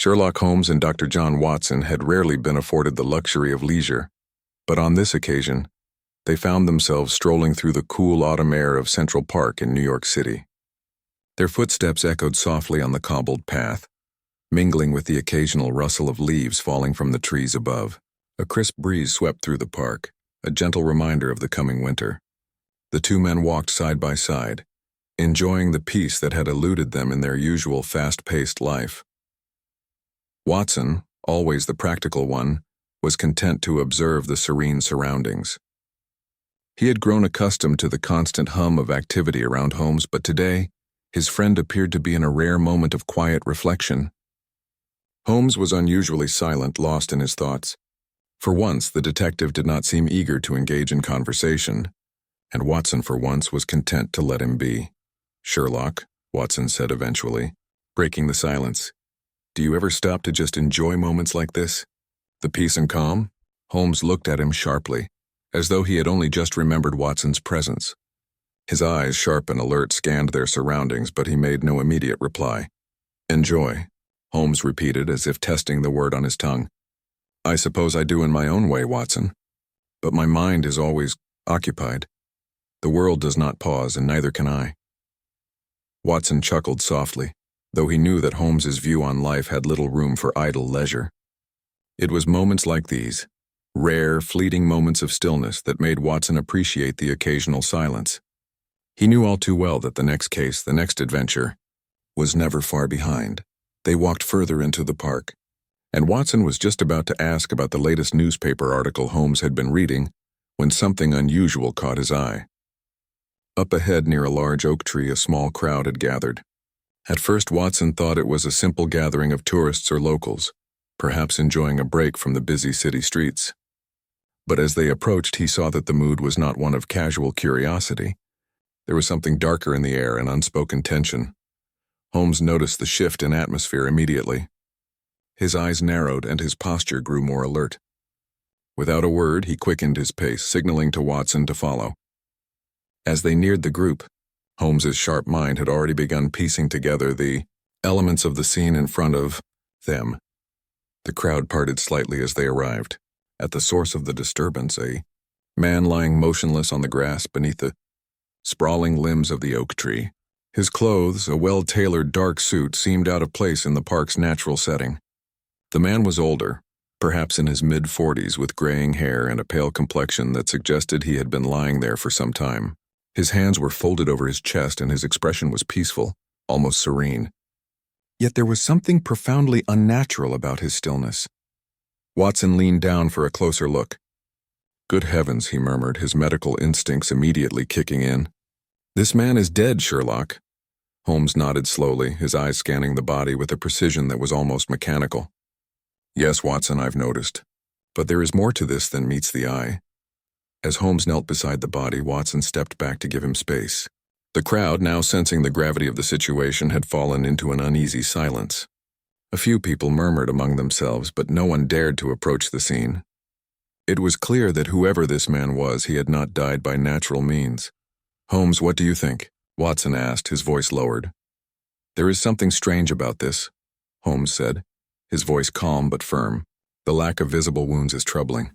Sherlock Holmes and Dr. John Watson had rarely been afforded the luxury of leisure, but on this occasion, they found themselves strolling through the cool autumn air of Central Park in New York City. Their footsteps echoed softly on the cobbled path, mingling with the occasional rustle of leaves falling from the trees above. A crisp breeze swept through the park, a gentle reminder of the coming winter. The two men walked side by side, enjoying the peace that had eluded them in their usual fast-paced life. Watson, always the practical one, was content to observe the serene surroundings. He had grown accustomed to the constant hum of activity around Holmes, but today, his friend appeared to be in a rare moment of quiet reflection. Holmes was unusually silent, lost in his thoughts. For once, the detective did not seem eager to engage in conversation, and Watson for once was content to let him be. "Sherlock," Watson said eventually, breaking the silence, "do you ever stop to just enjoy moments like this? The peace and calm?" Holmes looked at him sharply, as though he had only just remembered Watson's presence. His eyes, sharp and alert, scanned their surroundings, but he made no immediate reply. "Enjoy," Holmes repeated, as if testing the word on his tongue. "I suppose I do in my own way, Watson. But my mind is always occupied. The world does not pause, and neither can I." Watson chuckled softly, though he knew that Holmes's view on life had little room for idle leisure. It was moments like these, rare, fleeting moments of stillness, that made Watson appreciate the occasional silence. He knew all too well that the next case, the next adventure, was never far behind. They walked further into the park, and Watson was just about to ask about the latest newspaper article Holmes had been reading when something unusual caught his eye. Up ahead near a large oak tree, a small crowd had gathered. At first, Watson thought it was a simple gathering of tourists or locals, perhaps enjoying a break from the busy city streets. But as they approached, he saw that the mood was not one of casual curiosity. There was something darker in the air, an unspoken tension. Holmes noticed the shift in atmosphere immediately. His eyes narrowed and his posture grew more alert. Without a word, he quickened his pace, signaling to Watson to follow. As they neared the group, Holmes's sharp mind had already begun piecing together the elements of the scene in front of them. The crowd parted slightly as they arrived. At the source of the disturbance, a man lying motionless on the grass beneath the sprawling limbs of the oak tree. His clothes, a well-tailored dark suit, seemed out of place in the park's natural setting. The man was older, perhaps in his mid-40s, with graying hair and a pale complexion that suggested he had been lying there for some time. His hands were folded over his chest and his expression was peaceful, almost serene. Yet there was something profoundly unnatural about his stillness. Watson leaned down for a closer look. "Good heavens," he murmured, his medical instincts immediately kicking in. "This man is dead, Sherlock." Holmes nodded slowly, his eyes scanning the body with a precision that was almost mechanical. "Yes, Watson, I've noticed. But there is more to this than meets the eye." As Holmes knelt beside the body, Watson stepped back to give him space. The crowd, now sensing the gravity of the situation, had fallen into an uneasy silence. A few people murmured among themselves, but no one dared to approach the scene. It was clear that whoever this man was, he had not died by natural means. "Holmes, what do you think?" Watson asked, his voice lowered. "There is something strange about this," Holmes said, his voice calm but firm. "The lack of visible wounds is troubling.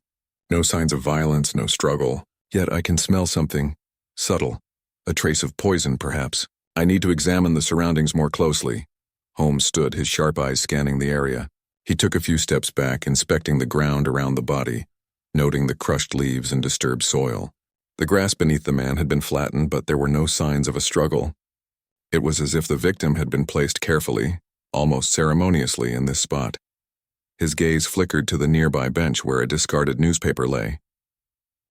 No signs of violence, no struggle. Yet I can smell something subtle. A trace of poison, perhaps. I need to examine the surroundings more closely." Holmes stood, his sharp eyes scanning the area. He took a few steps back, inspecting the ground around the body, noting the crushed leaves and disturbed soil. The grass beneath the man had been flattened, but there were no signs of a struggle. It was as if the victim had been placed carefully, almost ceremoniously, in this spot. His gaze flickered to the nearby bench where a discarded newspaper lay.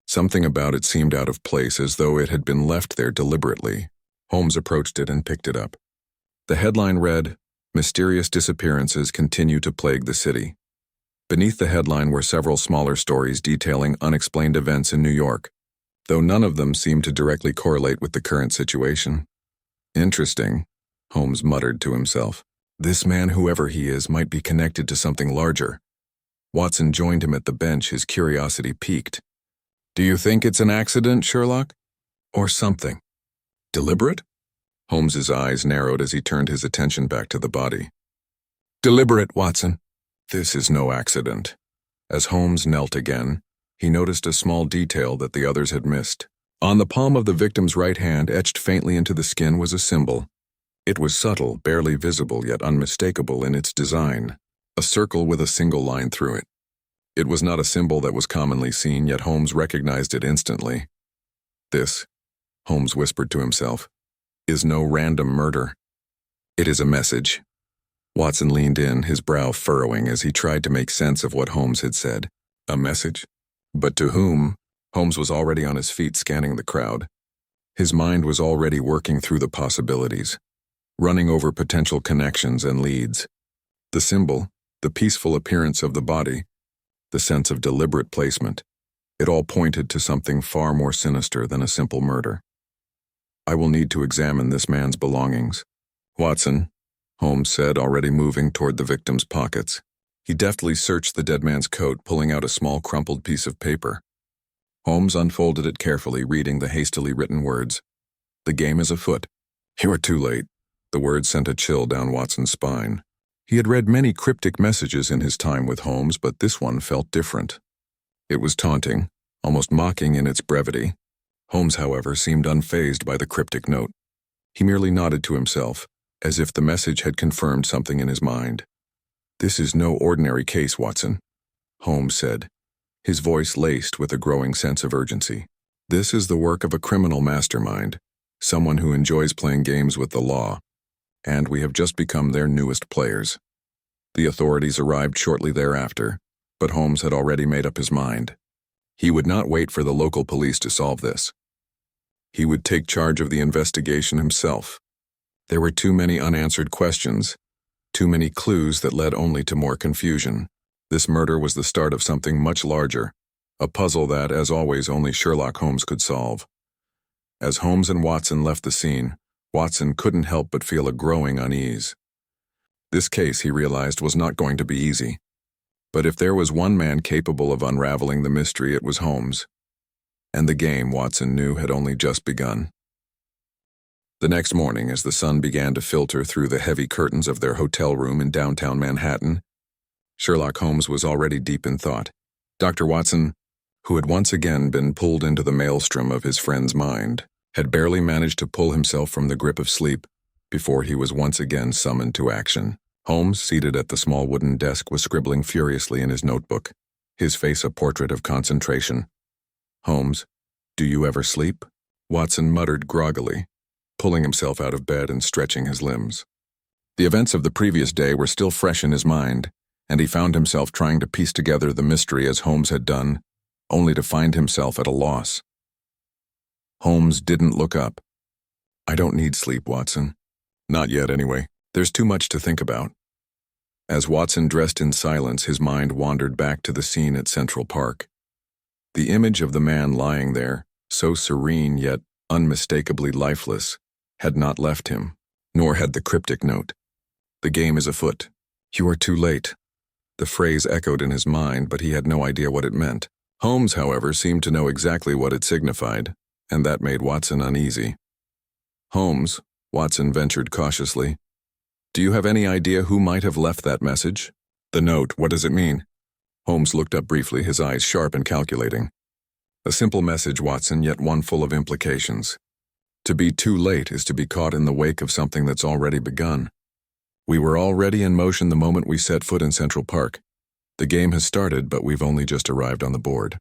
Something about it seemed out of place, as though it had been left there deliberately. Holmes approached it and picked it up. The headline read, "Mysterious disappearances continue to plague the city." Beneath the headline were several smaller stories detailing unexplained events in New York, though none of them seemed to directly correlate with the current situation. "Interesting," Holmes muttered to himself. "This man, whoever he is, might be connected to something larger." Watson joined him at the bench, his curiosity piqued. "Do you think it's an accident, Sherlock? Or something deliberate?" Holmes's eyes narrowed as he turned his attention back to the body. Deliberate, Watson. This is no accident. As Holmes knelt again, he noticed a small detail that the others had missed. On the palm of the victim's right hand, etched faintly into the skin, was a symbol. It was subtle, barely visible, yet unmistakable in its design. A circle with a single line through it. It was not a symbol that was commonly seen, yet Holmes recognized it instantly. This, Holmes whispered to himself, is no random murder. It is a message. Watson leaned in, his brow furrowing as he tried to make sense of what Holmes had said. A message? But to whom? Holmes was already on his feet, scanning the crowd. His mind was already working through the possibilities, running over potential connections and leads. The symbol, the peaceful appearance of the body, the sense of deliberate placement, it all pointed to something far more sinister than a simple murder. I will need to examine this man's belongings. Watson, Holmes said, already moving toward the victim's pockets. He deftly searched the dead man's coat, pulling out a small crumpled piece of paper. Holmes unfolded it carefully, reading the hastily written words. The game is afoot. You are too late. The words sent a chill down Watson's spine. He had read many cryptic messages in his time with Holmes, but this one felt different. It was taunting, almost mocking in its brevity. Holmes, however, seemed unfazed by the cryptic note. He merely nodded to himself, as if the message had confirmed something in his mind. This is no ordinary case, Watson, Holmes said, his voice laced with a growing sense of urgency. This is the work of a criminal mastermind, someone who enjoys playing games with the law, and we have just become their newest players. The authorities arrived shortly thereafter, but Holmes had already made up his mind. He would not wait for the local police to solve this. He would take charge of the investigation himself. There were too many unanswered questions, too many clues that led only to more confusion. This murder was the start of something much larger, a puzzle that, as always, only Sherlock Holmes could solve. As Holmes and Watson left the scene, Watson couldn't help but feel a growing unease. This case, he realized, was not going to be easy. But if there was one man capable of unraveling the mystery, it was Holmes. And the game, Watson knew, had only just begun. The next morning, as the sun began to filter through the heavy curtains of their hotel room in downtown Manhattan, Sherlock Holmes was already deep in thought. Dr. Watson, who had once again been pulled into the maelstrom of his friend's mind, had barely managed to pull himself from the grip of sleep before he was once again summoned to action. Holmes, seated at the small wooden desk, was scribbling furiously in his notebook, his face a portrait of concentration. Holmes, do you ever sleep? Watson muttered groggily, pulling himself out of bed and stretching his limbs. The events of the previous day were still fresh in his mind, and he found himself trying to piece together the mystery as Holmes had done, only to find himself at a loss. Holmes didn't look up. I don't need sleep, Watson. Not yet, anyway. There's too much to think about. As Watson dressed in silence, his mind wandered back to the scene at Central Park. The image of the man lying there, so serene yet unmistakably lifeless, had not left him, nor had the cryptic note. The game is afoot. You are too late. The phrase echoed in his mind, but he had no idea what it meant. Holmes, however, seemed to know exactly what it signified, and that made Watson uneasy. Holmes, Watson ventured cautiously, do you have any idea who might have left that message? The note, what does it mean? Holmes looked up briefly, his eyes sharp and calculating. A simple message, Watson, yet one full of implications. To be too late is to be caught in the wake of something that's already begun. We were already in motion the moment we set foot in Central Park. The game has started, but we've only just arrived on the board.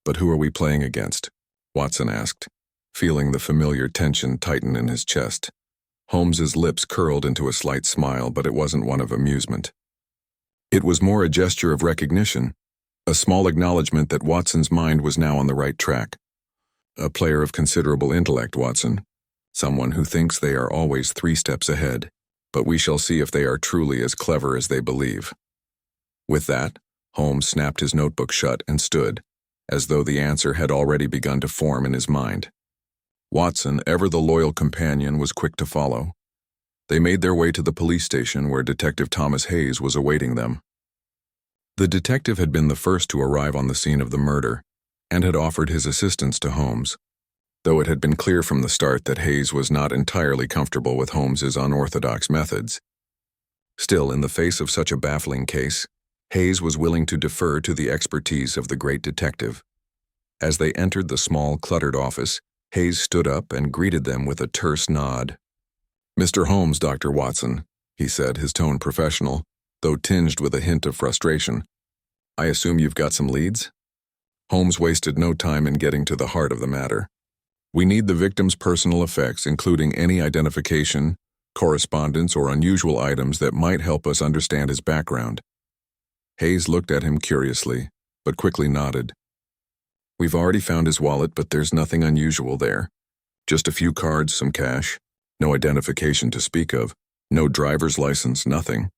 But who are we playing against? Watson asked, feeling the familiar tension tighten in his chest. Holmes's lips curled into a slight smile, but it wasn't one of amusement. It was more a gesture of recognition, a small acknowledgement that Watson's mind was now on the right track. A player of considerable intellect, Watson. Someone who thinks they are always 3 steps ahead, but we shall see if they are truly as clever as they believe. With that, Holmes snapped his notebook shut and stood, as though the answer had already begun to form in his mind. Watson, ever the loyal companion, was quick to follow. They made their way to the police station where Detective Thomas Hayes was awaiting them. The detective had been the first to arrive on the scene of the murder and had offered his assistance to Holmes, though it had been clear from the start that Hayes was not entirely comfortable with Holmes's unorthodox methods. Still, in the face of such a baffling case, Hayes was willing to defer to the expertise of the great detective. As they entered the small, cluttered office, Hayes stood up and greeted them with a terse nod. "Mr. Holmes, Dr. Watson," he said, his tone professional, though tinged with a hint of frustration. "I assume you've got some leads?" Holmes wasted no time in getting to the heart of the matter. "We need the victim's personal effects, including any identification, correspondence, or unusual items that might help us understand his background." Hayes looked at him curiously, but quickly nodded. "We've already found his wallet, but there's nothing unusual there. Just a few cards, some cash. No identification to speak of. No driver's license, nothing.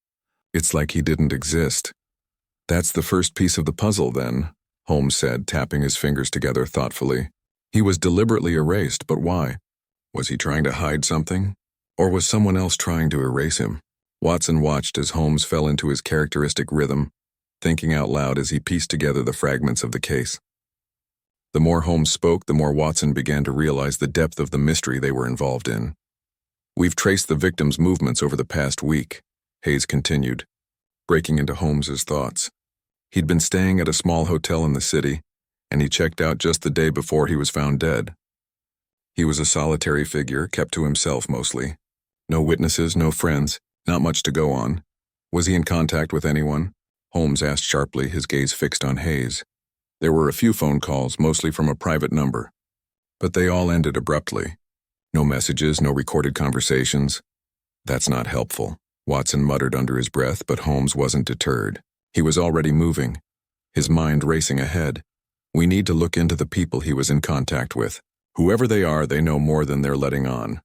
It's like he didn't exist." "That's the first piece of the puzzle, then," Holmes said, tapping his fingers together thoughtfully. "He was deliberately erased, but why? Was he trying to hide something? Or was someone else trying to erase him?" Watson watched as Holmes fell into his characteristic rhythm, thinking out loud as he pieced together the fragments of the case. The more Holmes spoke, the more Watson began to realize the depth of the mystery they were involved in. "We've traced the victim's movements over the past week," Hayes continued, breaking into Holmes's thoughts. He'd been staying at a small hotel in the city, and he checked out just the day before he was found dead. He was a solitary figure, kept to himself mostly. No witnesses, no friends, not much to go on. Was he in contact with anyone? Holmes asked sharply, his gaze fixed on Hayes. There were a few phone calls, mostly from a private number. But they all ended abruptly. No messages, no recorded conversations. "That's not helpful," Watson muttered under his breath, but Holmes wasn't deterred. He was already moving, his mind racing ahead. "We need to look into the people he was in contact with. Whoever they are, they know more than they're letting on."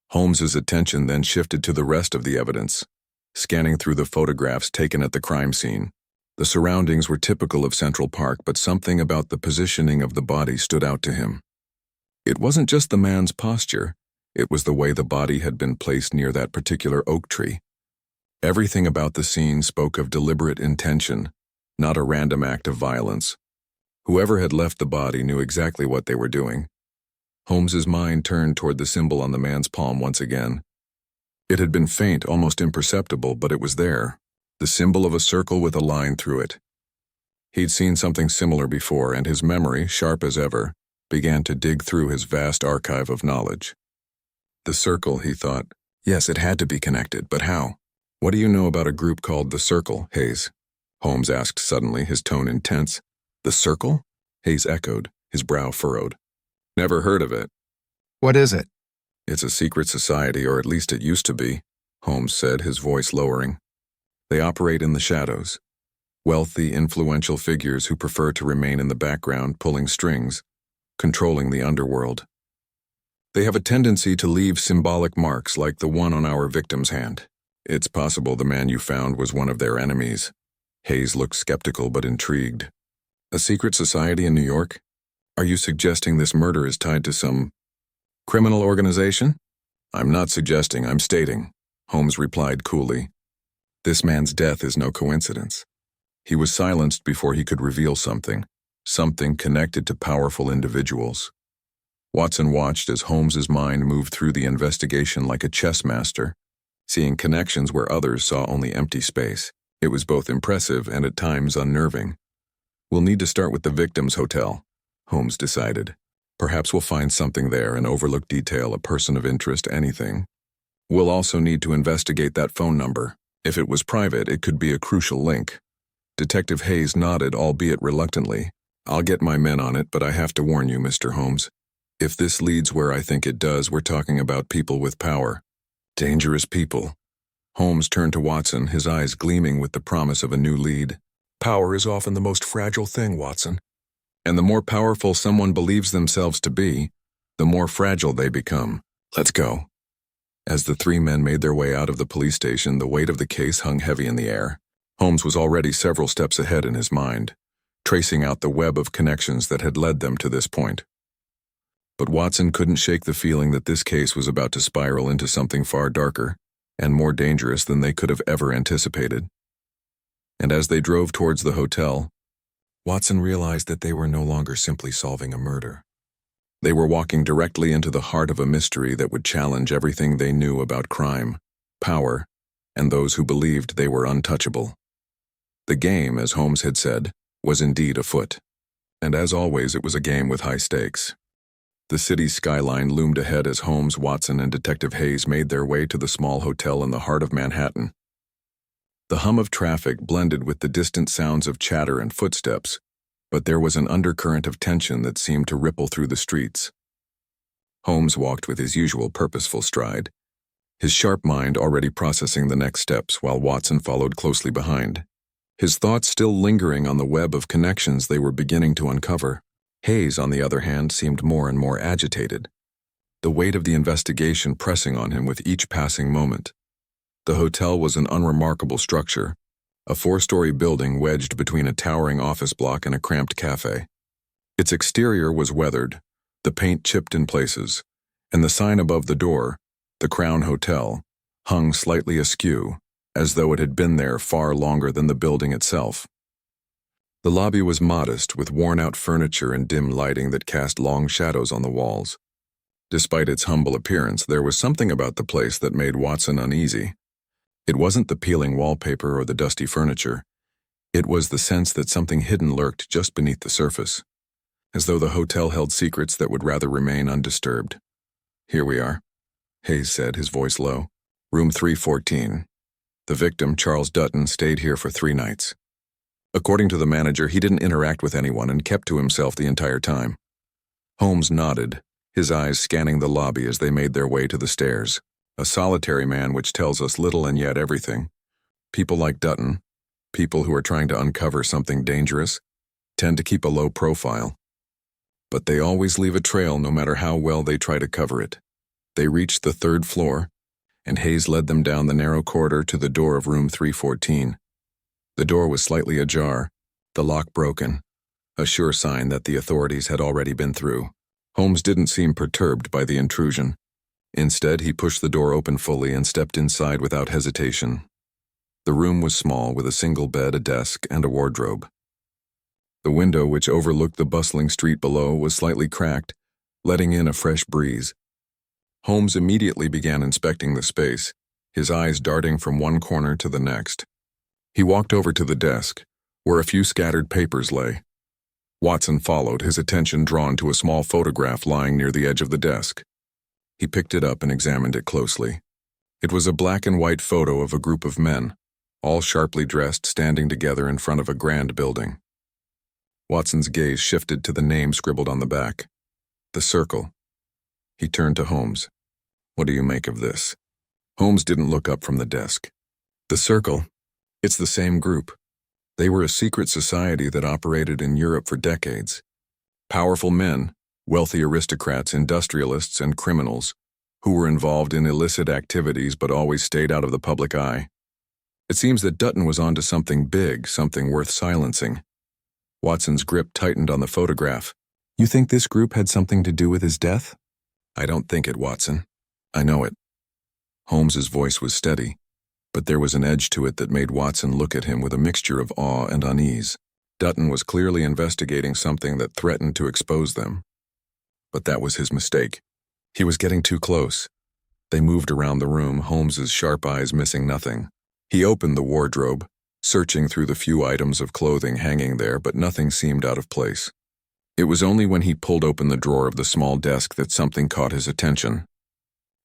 Holmes's attention then shifted to the rest of the evidence, scanning through the photographs taken at the crime scene. The surroundings were typical of Central Park, but something about the positioning of the body stood out to him. It wasn't just the man's posture, it was the way the body had been placed near that particular oak tree. Everything about the scene spoke of deliberate intention, not a random act of violence. Whoever had left the body knew exactly what they were doing. Holmes's mind turned toward the symbol on the man's palm once again. It had been faint, almost imperceptible, but it was there, the symbol of a circle with a line through it. He'd seen something similar before, and his memory, sharp as ever, began to dig through his vast archive of knowledge. The circle, he thought. Yes, it had to be connected, but how? "What do you know about a group called the Circle, Hayes?" Holmes asked suddenly, his tone intense. "The Circle?" Hayes echoed, his brow furrowed. "Never heard of it." What is it? "It's a secret society, or at least it used to be," Holmes said, his voice lowering. "They operate in the shadows. Wealthy, influential figures who prefer to remain in the background, pulling strings, controlling the underworld. They have a tendency to leave symbolic marks like the one on our victim's hand. It's possible the man you found was one of their enemies." Hayes looked skeptical but intrigued. "A secret society in New York? Are you suggesting this murder is tied to some criminal organization?" "I'm not suggesting, I'm stating," Holmes replied coolly. "This man's death is no coincidence. He was silenced before he could reveal something connected to powerful individuals." Watson watched as Holmes's mind moved through the investigation like a chess master, seeing connections where others saw only empty space. It was both impressive and at times unnerving. "We'll need to start with the victim's hotel," Holmes decided. "Perhaps we'll find something there, an overlooked detail, a person of interest, anything. We'll also need to investigate that phone number. If it was private, it could be a crucial link." Detective Hayes nodded, albeit reluctantly. "I'll get my men on it, but I have to warn you, Mr. Holmes. If this leads where I think it does, we're talking about people with power. Dangerous people." Holmes turned to Watson, his eyes gleaming with the promise of a new lead. "Power is often the most fragile thing, Watson. And the more powerful someone believes themselves to be, the more fragile they become. Let's go." As the three men made their way out of the police station, the weight of the case hung heavy in the air. Holmes was already several steps ahead in his mind, tracing out the web of connections that had led them to this point. But Watson couldn't shake the feeling that this case was about to spiral into something far darker and more dangerous than they could have ever anticipated. And as they drove towards the hotel, Watson realized that they were no longer simply solving a murder. They were walking directly into the heart of a mystery that would challenge everything they knew about crime, power, and those who believed they were untouchable. The game, as Holmes had said, was indeed afoot. And as always, it was a game with high stakes. The city's skyline loomed ahead as Holmes, Watson, and Detective Hayes made their way to the small hotel in the heart of Manhattan. The hum of traffic blended with the distant sounds of chatter and footsteps, but there was an undercurrent of tension that seemed to ripple through the streets. Holmes walked with his usual purposeful stride, his sharp mind already processing the next steps while Watson followed closely behind, his thoughts still lingering on the web of connections they were beginning to uncover. Hayes, on the other hand, seemed more and more agitated, the weight of the investigation pressing on him with each passing moment. The hotel was an unremarkable structure, a 4-story building wedged between a towering office block and a cramped cafe. Its exterior was weathered, the paint chipped in places, and the sign above the door, the Crown Hotel, hung slightly askew, as though it had been there far longer than the building itself. The lobby was modest, with worn-out furniture and dim lighting that cast long shadows on the walls. Despite its humble appearance, there was something about the place that made Watson uneasy. It wasn't the peeling wallpaper or the dusty furniture. It was the sense that something hidden lurked just beneath the surface, as though the hotel held secrets that would rather remain undisturbed. "Here we are," Hayes said, his voice low. "Room 314. The victim, Charles Dutton, stayed here for 3 nights. According to the manager, he didn't interact with anyone and kept to himself the entire time." Holmes nodded, his eyes scanning the lobby as they made their way to the stairs. A solitary man which tells us little and yet everything. People like Dutton, people who are trying to uncover something dangerous, tend to keep a low profile. But they always leave a trail no matter how well they try to cover it. They reached the 3rd floor, and Hayes led them down the narrow corridor to the door of room 314. The door was slightly ajar, the lock broken, a sure sign that the authorities had already been through. Holmes didn't seem perturbed by the intrusion. Instead, he pushed the door open fully and stepped inside without hesitation. The room was small, with a single bed, a desk, and a wardrobe. The window, which overlooked the bustling street below, was slightly cracked, letting in a fresh breeze. Holmes immediately began inspecting the space, his eyes darting from one corner to the next. He walked over to the desk, where a few scattered papers lay. Watson followed, his attention drawn to a small photograph lying near the edge of the desk. He picked it up and examined it closely. It was a black and white photo of a group of men, all sharply dressed, standing together in front of a grand building. Watson's gaze shifted to the name scribbled on the back. The Circle. He turned to Holmes. "What do you make of this?" Holmes didn't look up from the desk. "The Circle. It's the same group. They were a secret society that operated in Europe for decades. Powerful men, wealthy aristocrats, industrialists, and criminals, who were involved in illicit activities but always stayed out of the public eye. It seems that Dutton was onto something big, something worth silencing." Watson's grip tightened on the photograph. "You think this group had something to do with his death?" "I don't think it, Watson. I know it." Holmes's voice was steady, but there was an edge to it that made Watson look at him with a mixture of awe and unease. Dutton was clearly investigating something that threatened to expose them. But that was his mistake. He was getting too close. They moved around the room, Holmes's sharp eyes missing nothing. He opened the wardrobe, searching through the few items of clothing hanging there, but nothing seemed out of place. It was only when he pulled open the drawer of the small desk that something caught his attention.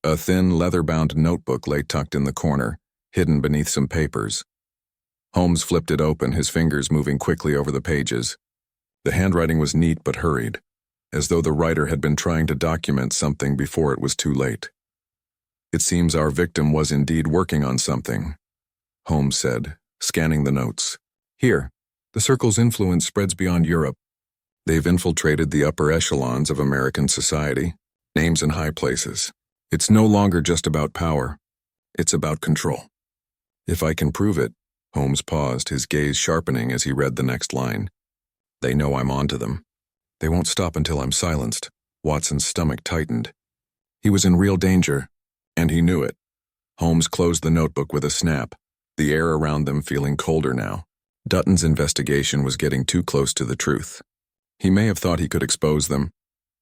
A thin, leather-bound notebook lay tucked in the corner, hidden beneath some papers. Holmes flipped it open, his fingers moving quickly over the pages. The handwriting was neat but hurried, as though the writer had been trying to document something before it was too late. "It seems our victim was indeed working on something," Holmes said, scanning the notes. "Here, the Circle's influence spreads beyond Europe. They've infiltrated the upper echelons of American society, names in high places. It's no longer just about power. It's about control. If I can prove it," Holmes paused, his gaze sharpening as he read the next line. "They know I'm onto them. They won't stop until I'm silenced." Watson's stomach tightened. He was in real danger, and he knew it. Holmes closed the notebook with a snap, the air around them feeling colder now. Dutton's investigation was getting too close to the truth. He may have thought he could expose them,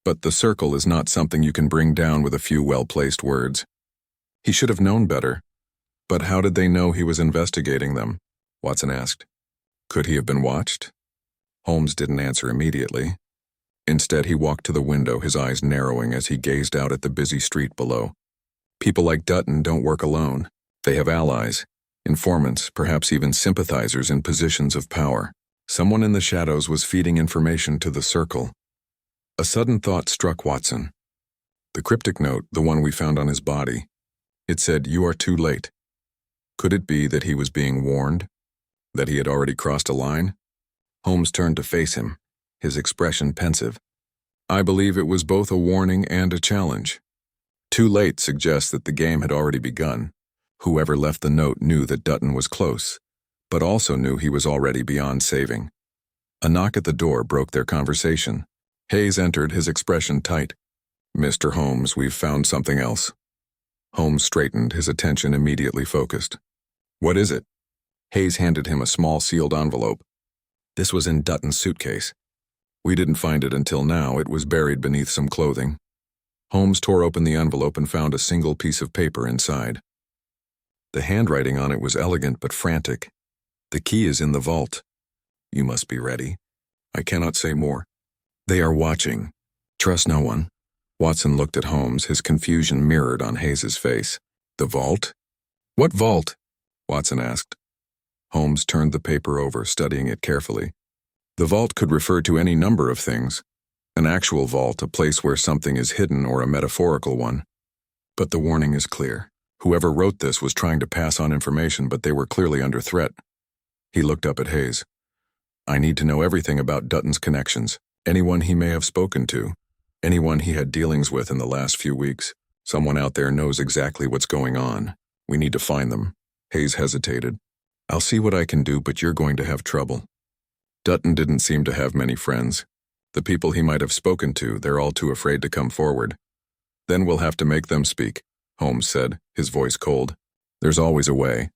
but the Circle is not something you can bring down with a few well-placed words. He should have known better. But how did they know he was investigating them? Watson asked. Could he have been watched? Holmes didn't answer immediately. Instead, he walked to the window, his eyes narrowing as he gazed out at the busy street below. People like Dutton don't work alone. They have allies, informants, perhaps even sympathizers in positions of power. Someone in the shadows was feeding information to the circle. A sudden thought struck Watson. The cryptic note, the one we found on his body. It said, "You are too late." Could it be that he was being warned? That he had already crossed a line? Holmes turned to face him, his expression pensive. I believe it was both a warning and a challenge. Too late suggests that the game had already begun. Whoever left the note knew that Dutton was close, but also knew he was already beyond saving. A knock at the door broke their conversation. Hayes entered, his expression tight. Mr. Holmes, we've found something else. Holmes straightened, his attention immediately focused. What is it? Hayes handed him a small sealed envelope. This was in Dutton's suitcase. We didn't find it until now. It was buried beneath some clothing. Holmes tore open the envelope and found a single piece of paper inside. The handwriting on it was elegant but frantic. The key is in the vault. You must be ready. I cannot say more. They are watching. Trust no one. Watson looked at Holmes, his confusion mirrored on Hayes's face. The vault? What vault? Watson asked. Holmes turned the paper over, studying it carefully. The vault could refer to any number of things. An actual vault, a place where something is hidden, or a metaphorical one. But the warning is clear. Whoever wrote this was trying to pass on information, but they were clearly under threat. He looked up at Hayes. I need to know everything about Dutton's connections, anyone he may have spoken to, anyone he had dealings with in the last few weeks. Someone out there knows exactly what's going on. We need to find them. Hayes hesitated. I'll see what I can do, but you're going to have trouble. Dutton didn't seem to have many friends. The people he might have spoken to, they're all too afraid to come forward. Then we'll have to make them speak, Holmes said, his voice cold. There's always a way.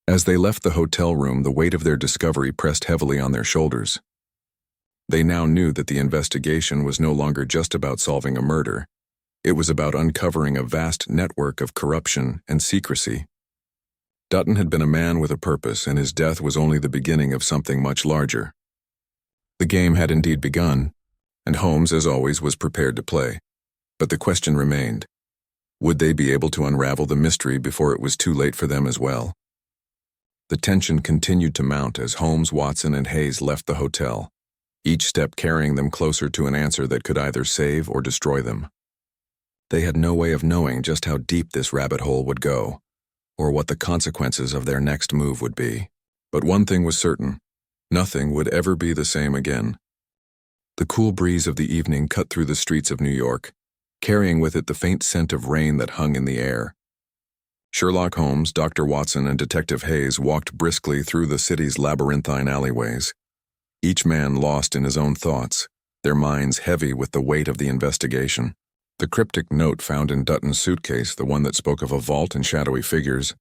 As they left the hotel room, the weight of their discovery pressed heavily on their shoulders. They now knew that the investigation was no longer just about solving a murder. It was about uncovering a vast network of corruption and secrecy. Dutton had been a man with a purpose, and his death was only the beginning of something much larger. The game had indeed begun, and Holmes, as always, was prepared to play. But the question remained. Would they be able to unravel the mystery before it was too late for them as well? The tension continued to mount as Holmes, Watson, and Hayes left the hotel, each step carrying them closer to an answer that could either save or destroy them. They had no way of knowing just how deep this rabbit hole would go, or what the consequences of their next move would be. But one thing was certain. Nothing would ever be the same again. The cool breeze of the evening cut through the streets of New York, carrying with it the faint scent of rain that hung in the air. Sherlock Holmes, Dr. Watson, and Detective Hayes walked briskly through the city's labyrinthine alleyways, each man lost in his own thoughts, their minds heavy with the weight of the investigation. The cryptic note found in Dutton's suitcase, the one that spoke of a vault and shadowy figures,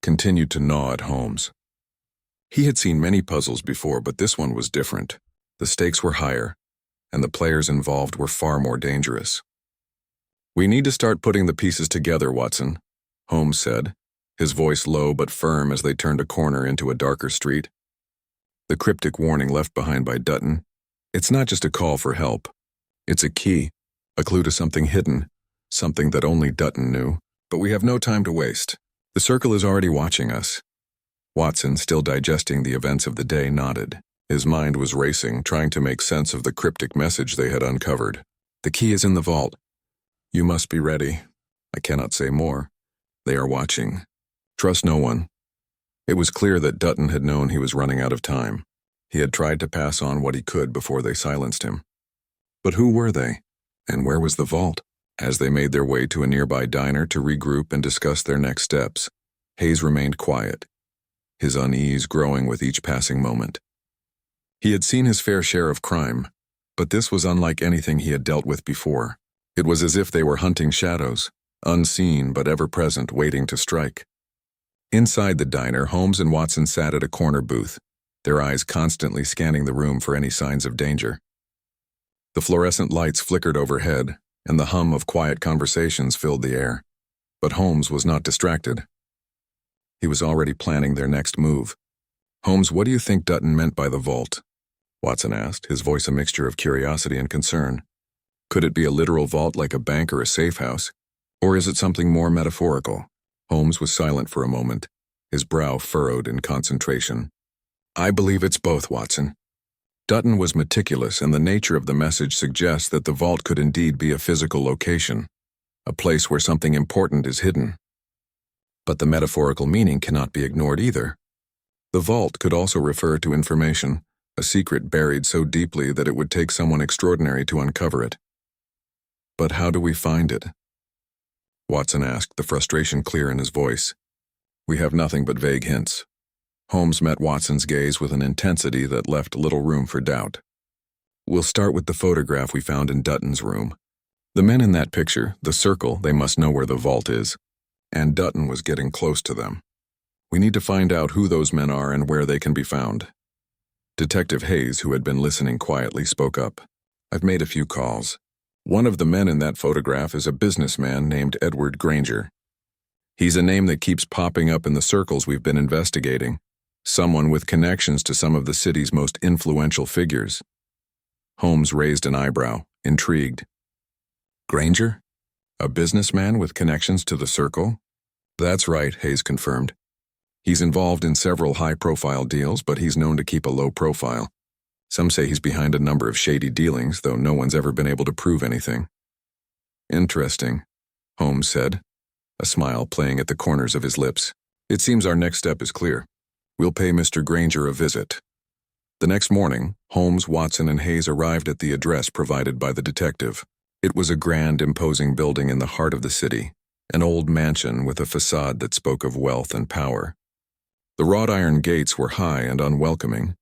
continued to gnaw at Holmes. He had seen many puzzles before, but this one was different. The stakes were higher, and the players involved were far more dangerous. We need to start putting the pieces together, Watson, Holmes said, his voice low but firm as they turned a corner into a darker street. The cryptic warning left behind by Dutton, it's not just a call for help. It's a key, a clue to something hidden, something that only Dutton knew. But we have no time to waste. The circle is already watching us. Watson, still digesting the events of the day, nodded. His mind was racing, trying to make sense of the cryptic message they had uncovered. The key is in the vault. You must be ready. I cannot say more. They are watching. Trust no one. It was clear that Dutton had known he was running out of time. He had tried to pass on what he could before they silenced him. But who were they? And where was the vault? As they made their way to a nearby diner to regroup and discuss their next steps, Hayes remained quiet, his unease growing with each passing moment. He had seen his fair share of crime, but this was unlike anything he had dealt with before. It was as if they were hunting shadows, unseen but ever present, waiting to strike. Inside the diner, Holmes and Watson sat at a corner booth, their eyes constantly scanning the room for any signs of danger. The fluorescent lights flickered overhead, and the hum of quiet conversations filled the air. But Holmes was not distracted. He was already planning their next move. "Holmes, what do you think Dutton meant by the vault?" Watson asked, his voice a mixture of curiosity and concern. "Could it be a literal vault like a bank or a safe house? Or is it something more metaphorical?" Holmes was silent for a moment, his brow furrowed in concentration. "I believe it's both, Watson. Dutton was meticulous, and the nature of the message suggests that the vault could indeed be a physical location, a place where something important is hidden. But the metaphorical meaning cannot be ignored either. The vault could also refer to information, a secret buried so deeply that it would take someone extraordinary to uncover it. But how do we find it?" Watson asked, the frustration clear in his voice. "We have nothing but vague hints." Holmes met Watson's gaze with an intensity that left little room for doubt. "We'll start with the photograph we found in Dutton's room. The men in that picture, the circle, they must know where the vault is. And Dutton was getting close to them. We need to find out who those men are and where they can be found." Detective Hayes, who had been listening quietly, spoke up. "I've made a few calls. One of the men in that photograph is a businessman named Edward Granger. He's a name that keeps popping up in the circles we've been investigating, someone with connections to some of the city's most influential figures." Holmes raised an eyebrow, intrigued. "Granger? A businessman with connections to the circle?" "That's right," Hayes confirmed. "He's involved in several high-profile deals, but he's known to keep a low profile. Some say he's behind a number of shady dealings, though no one's ever been able to prove anything." "Interesting," Holmes said, a smile playing at the corners of his lips. "It seems our next step is clear. We'll pay Mr. Granger a visit." The next morning, Holmes, Watson, and Hayes arrived at the address provided by the detective. It was a grand, imposing building in the heart of the city, an old mansion with a facade that spoke of wealth and power. The wrought iron gates were high and unwelcoming,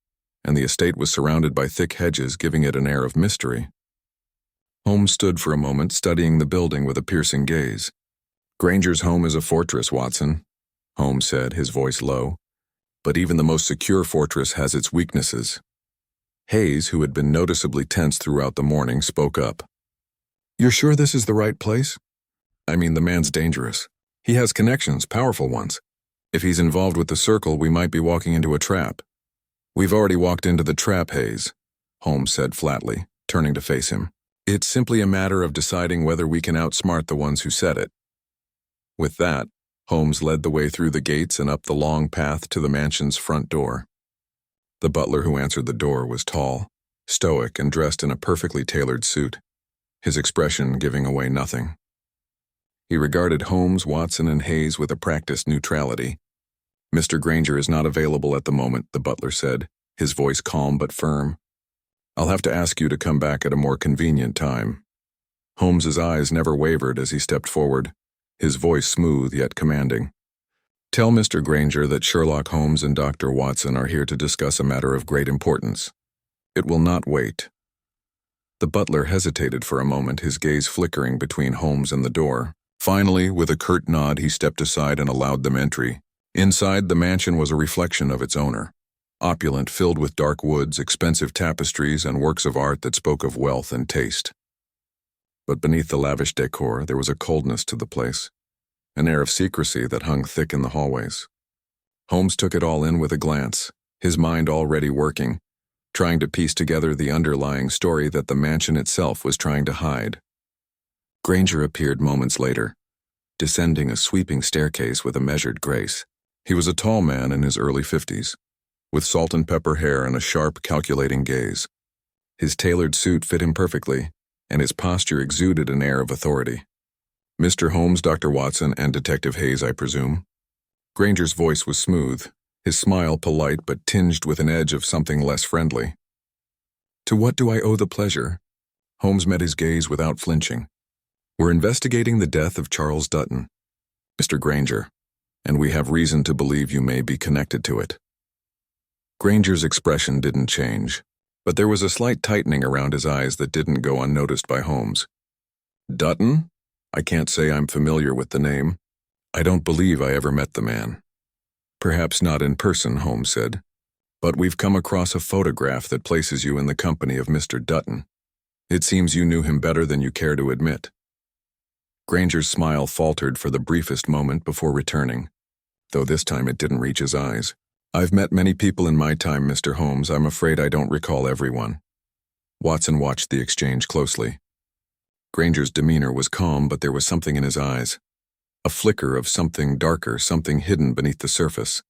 and the estate was surrounded by thick hedges, giving it an air of mystery. Holmes stood for a moment, studying the building with a piercing gaze. "Granger's home is a fortress, Watson," Holmes said, his voice low. "But even the most secure fortress has its weaknesses." Hayes, who had been noticeably tense throughout the morning, spoke up. "You're sure this is the right place? I mean, the man's dangerous. He has connections, powerful ones. If he's involved with the circle, we might be walking into a trap." "We've already walked into the trap, Hayes," Holmes said flatly, turning to face him. "It's simply a matter of deciding whether we can outsmart the ones who set it." With that, Holmes led the way through the gates and up the long path to the mansion's front door. The butler who answered the door was tall, stoic, and dressed in a perfectly tailored suit, his expression giving away nothing. He regarded Holmes, Watson, and Hayes with a practiced neutrality. "Mr. Granger is not available at the moment," the butler said, his voice calm but firm. "I'll have to ask you to come back at a more convenient time." Holmes's eyes never wavered as he stepped forward, his voice smooth yet commanding. "Tell Mr. Granger that Sherlock Holmes and Dr. Watson are here to discuss a matter of great importance. It will not wait." The butler hesitated for a moment, his gaze flickering between Holmes and the door. Finally, with a curt nod, he stepped aside and allowed them entry. Inside, the mansion was a reflection of its owner. Opulent, filled with dark woods, expensive tapestries, and works of art that spoke of wealth and taste. But beneath the lavish decor, there was a coldness to the place, an air of secrecy that hung thick in the hallways. Holmes took it all in with a glance, his mind already working, trying to piece together the underlying story that the mansion itself was trying to hide. Granger appeared moments later, descending a sweeping staircase with a measured grace. He was a tall man in his early 50s, with salt and pepper hair and a sharp, calculating gaze. His tailored suit fit him perfectly, and his posture exuded an air of authority. "Mr. Holmes, Dr. Watson, and Detective Hayes, I presume?" Granger's voice was smooth, his smile polite but tinged with an edge of something less friendly. "To what do I owe the pleasure?" Holmes met his gaze without flinching. "We're investigating the death of Charles Dutton, Mr. Granger, and we have reason to believe you may be connected to it." Granger's expression didn't change, but there was a slight tightening around his eyes that didn't go unnoticed by Holmes. "Dutton? I can't say I'm familiar with the name. I don't believe I ever met the man." "Perhaps not in person," Holmes said, "but we've come across a photograph that places you in the company of Mr. Dutton. It seems you knew him better than you care to admit." Granger's smile faltered for the briefest moment before returning. though this time it didn't reach his eyes. "I've met many people in my time, Mr. Holmes. I'm afraid I don't recall everyone." Watson watched the exchange closely. Granger's demeanor was calm, but there was something in his eyes. A flicker of something darker, something hidden beneath the surface.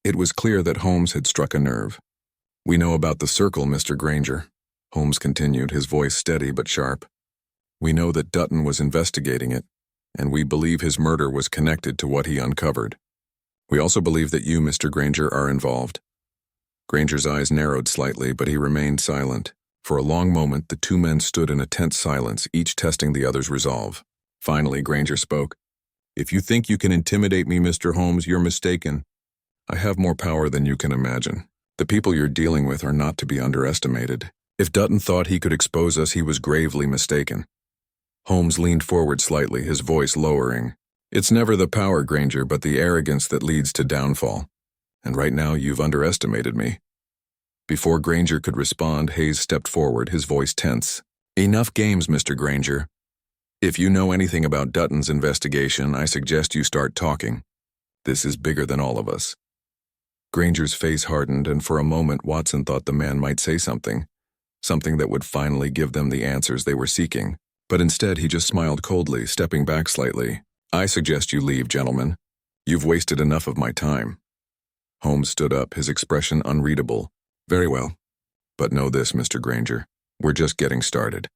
It was clear that Holmes had struck a nerve. "We know about the circle, Mr. Granger," Holmes continued, his voice steady but sharp. "We know that Dutton was investigating it, and we believe his murder was connected to what he uncovered. We also believe that you, Mr. Granger, are involved." Granger's eyes narrowed slightly, but he remained silent. For a long moment, the two men stood in a tense silence, each testing the other's resolve. Finally, Granger spoke. "If you think you can intimidate me, Mr. Holmes, you're mistaken. I have more power than you can imagine. The people you're dealing with are not to be underestimated. If Dutton thought he could expose us, he was gravely mistaken." Holmes leaned forward slightly, his voice lowering. "It's never the power, Granger, but the arrogance that leads to downfall. And right now you've underestimated me." Before Granger could respond, Hayes stepped forward, his voice tense. "Enough games, Mr. Granger. If you know anything about Dutton's investigation, I suggest you start talking. This is bigger than all of us." Granger's face hardened, and for a moment Watson thought the man might say something that would finally give them the answers they were seeking. But instead he just smiled coldly, stepping back slightly. "I suggest you leave, gentlemen. You've wasted enough of my time." Holmes stood up, his expression unreadable. "Very well. But know this, Mr. Granger. We're just getting started."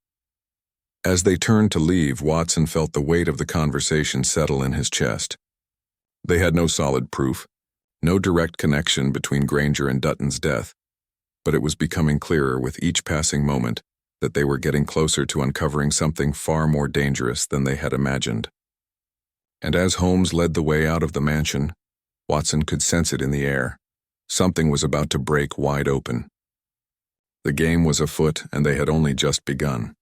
As they turned to leave, Watson felt the weight of the conversation settle in his chest. They had no solid proof, no direct connection between Granger and Dutton's death, but it was becoming clearer with each passing moment that they were getting closer to uncovering something far more dangerous than they had imagined. And as Holmes led the way out of the mansion, Watson could sense it in the air. Something was about to break wide open. The game was afoot, and they had only just begun.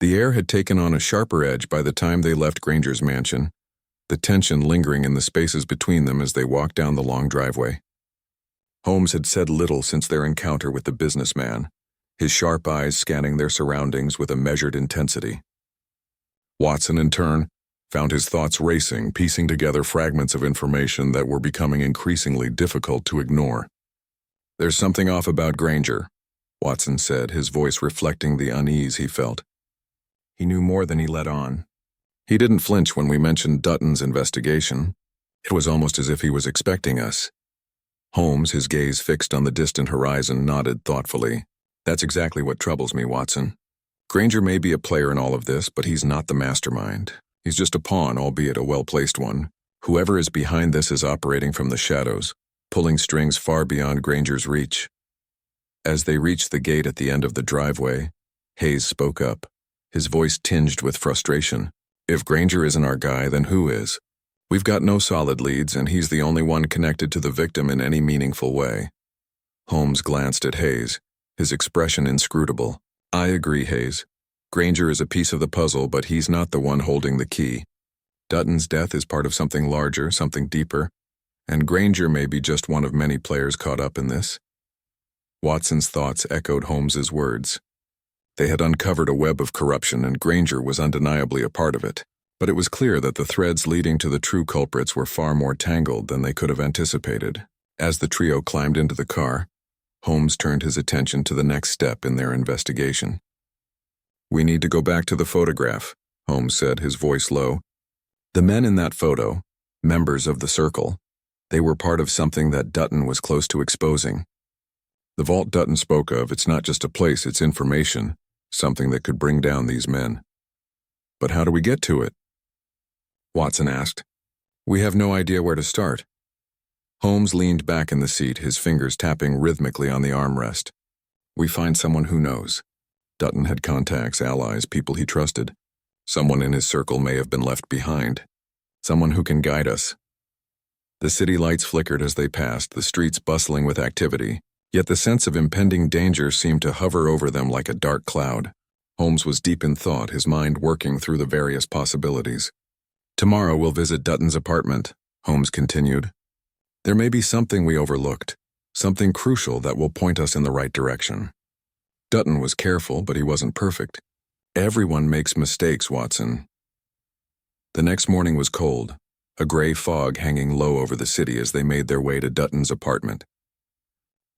The air had taken on a sharper edge by the time they left Granger's mansion, the tension lingering in the spaces between them as they walked down the long driveway. Holmes had said little since their encounter with the businessman, his sharp eyes scanning their surroundings with a measured intensity. Watson, in turn, found his thoughts racing, piecing together fragments of information that were becoming increasingly difficult to ignore. "There's something off about Granger," Watson said, his voice reflecting the unease he felt. He knew more than he let on. "He didn't flinch when we mentioned Dutton's investigation. It was almost as if he was expecting us." Holmes, his gaze fixed on the distant horizon, nodded thoughtfully. "That's exactly what troubles me, Watson. Granger may be a player in all of this, but he's not the mastermind. He's just a pawn, albeit a well-placed one. Whoever is behind this is operating from the shadows, pulling strings far beyond Granger's reach." As they reached the gate at the end of the driveway, Hayes spoke up, his voice tinged with frustration. "If Granger isn't our guy, then who is? We've got no solid leads, and he's the only one connected to the victim in any meaningful way." Holmes glanced at Hayes, his expression inscrutable. "I agree, Hayes. Granger is a piece of the puzzle, but he's not the one holding the key. Dutton's death is part of something larger, something deeper, and Granger may be just one of many players caught up in this." Watson's thoughts echoed Holmes's words. They had uncovered a web of corruption, and Granger was undeniably a part of it. But it was clear that the threads leading to the true culprits were far more tangled than they could have anticipated. As the trio climbed into the car, Holmes turned his attention to the next step in their investigation. "We need to go back to the photograph," Holmes said, his voice low. "The men in that photo, members of the circle, they were part of something that Dutton was close to exposing. The vault Dutton spoke of, it's not just a place, it's information, something that could bring down these men." "But how do we get to it?" Watson asked. "We have no idea where to start." Holmes leaned back in the seat, his fingers tapping rhythmically on the armrest. "We find someone who knows. Dutton had contacts, allies, people he trusted. Someone in his circle may have been left behind. Someone who can guide us." The city lights flickered as they passed, the streets bustling with activity, yet the sense of impending danger seemed to hover over them like a dark cloud. Holmes was deep in thought, his mind working through the various possibilities. "Tomorrow we'll visit Dutton's apartment," Holmes continued. "There may be something we overlooked, something crucial that will point us in the right direction. Dutton was careful, but he wasn't perfect. Everyone makes mistakes, Watson." The next morning was cold. a gray fog hanging low over the city as they made their way to Dutton's apartment.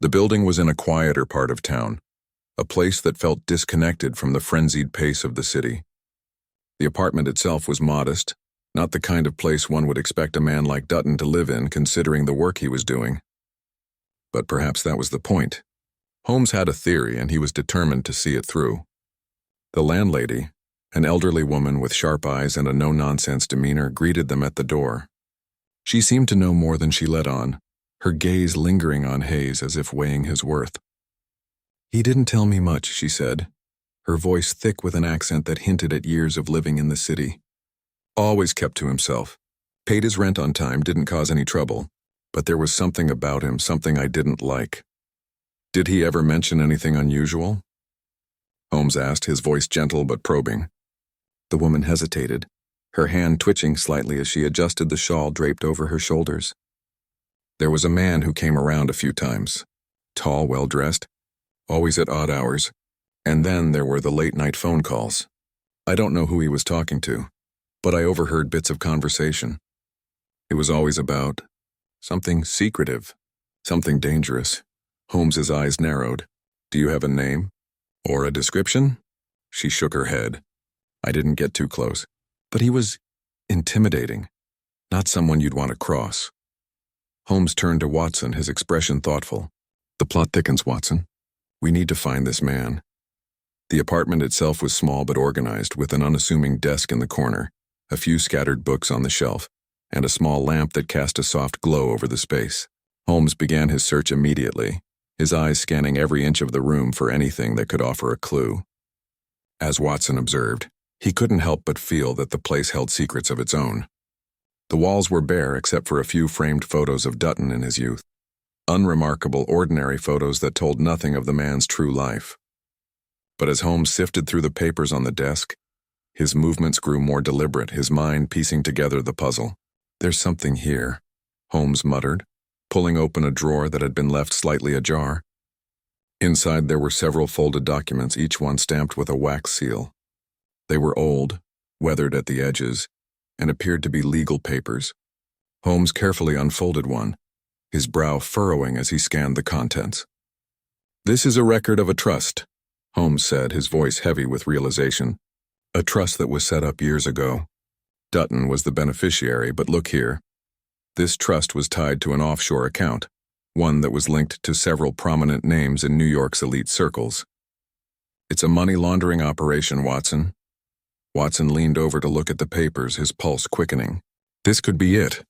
The building was in a quieter part of town, a place that felt disconnected from the frenzied pace of the city. The apartment itself was modest, not the kind of place one would expect a man like Dutton to live in considering the work he was doing. But perhaps that was the point. Holmes had a theory and he was determined to see it through. The landlady, an elderly woman with sharp eyes and a no-nonsense demeanor, greeted them at the door. She seemed to know more than she let on, her gaze lingering on Hayes as if weighing his worth. "He didn't tell me much," she said, her voice thick with an accent that hinted at years of living in the city. "Always kept to himself. Paid his rent on time, didn't cause any trouble. But there was something about him, something I didn't like." "Did he ever mention anything unusual?" Holmes asked, his voice gentle but probing. The woman hesitated, her hand twitching slightly as she adjusted the shawl draped over her shoulders. "There was a man who came around a few times. Tall, well-dressed, always at odd hours. And then there were the late-night phone calls. I don't know who he was talking to, but I overheard bits of conversation. It was always about something secretive, something dangerous." Holmes's eyes narrowed. "Do you have a name? Or a description?" She shook her head. "I didn't get too close. But he was intimidating. Not someone you'd want to cross." Holmes turned to Watson, his expression thoughtful. "The plot thickens, Watson. We need to find this man." The apartment itself was small but organized, with an unassuming desk in the corner, a few scattered books on the shelf, and a small lamp that cast a soft glow over the space. Holmes began his search immediately, his eyes scanning every inch of the room for anything that could offer a clue. As Watson observed, he couldn't help but feel that the place held secrets of its own. The walls were bare except for a few framed photos of Dutton in his youth. Unremarkable, ordinary photos that told nothing of the man's true life. But as Holmes sifted through the papers on the desk, his movements grew more deliberate, his mind piecing together the puzzle. "There's something here," Holmes muttered, pulling open a drawer that had been left slightly ajar. Inside there were several folded documents, each one stamped with a wax seal. They were old, weathered at the edges, and appeared to be legal papers. Holmes carefully unfolded one, his brow furrowing as he scanned the contents. "This is a record of a trust," Holmes said, his voice heavy with realization. "A trust that was set up years ago. Dutton was the beneficiary, but look here. This trust was tied to an offshore account, one that was linked to several prominent names in New York's elite circles. It's a money laundering operation, Watson." Watson leaned over to look at the papers, his pulse quickening. This could be it.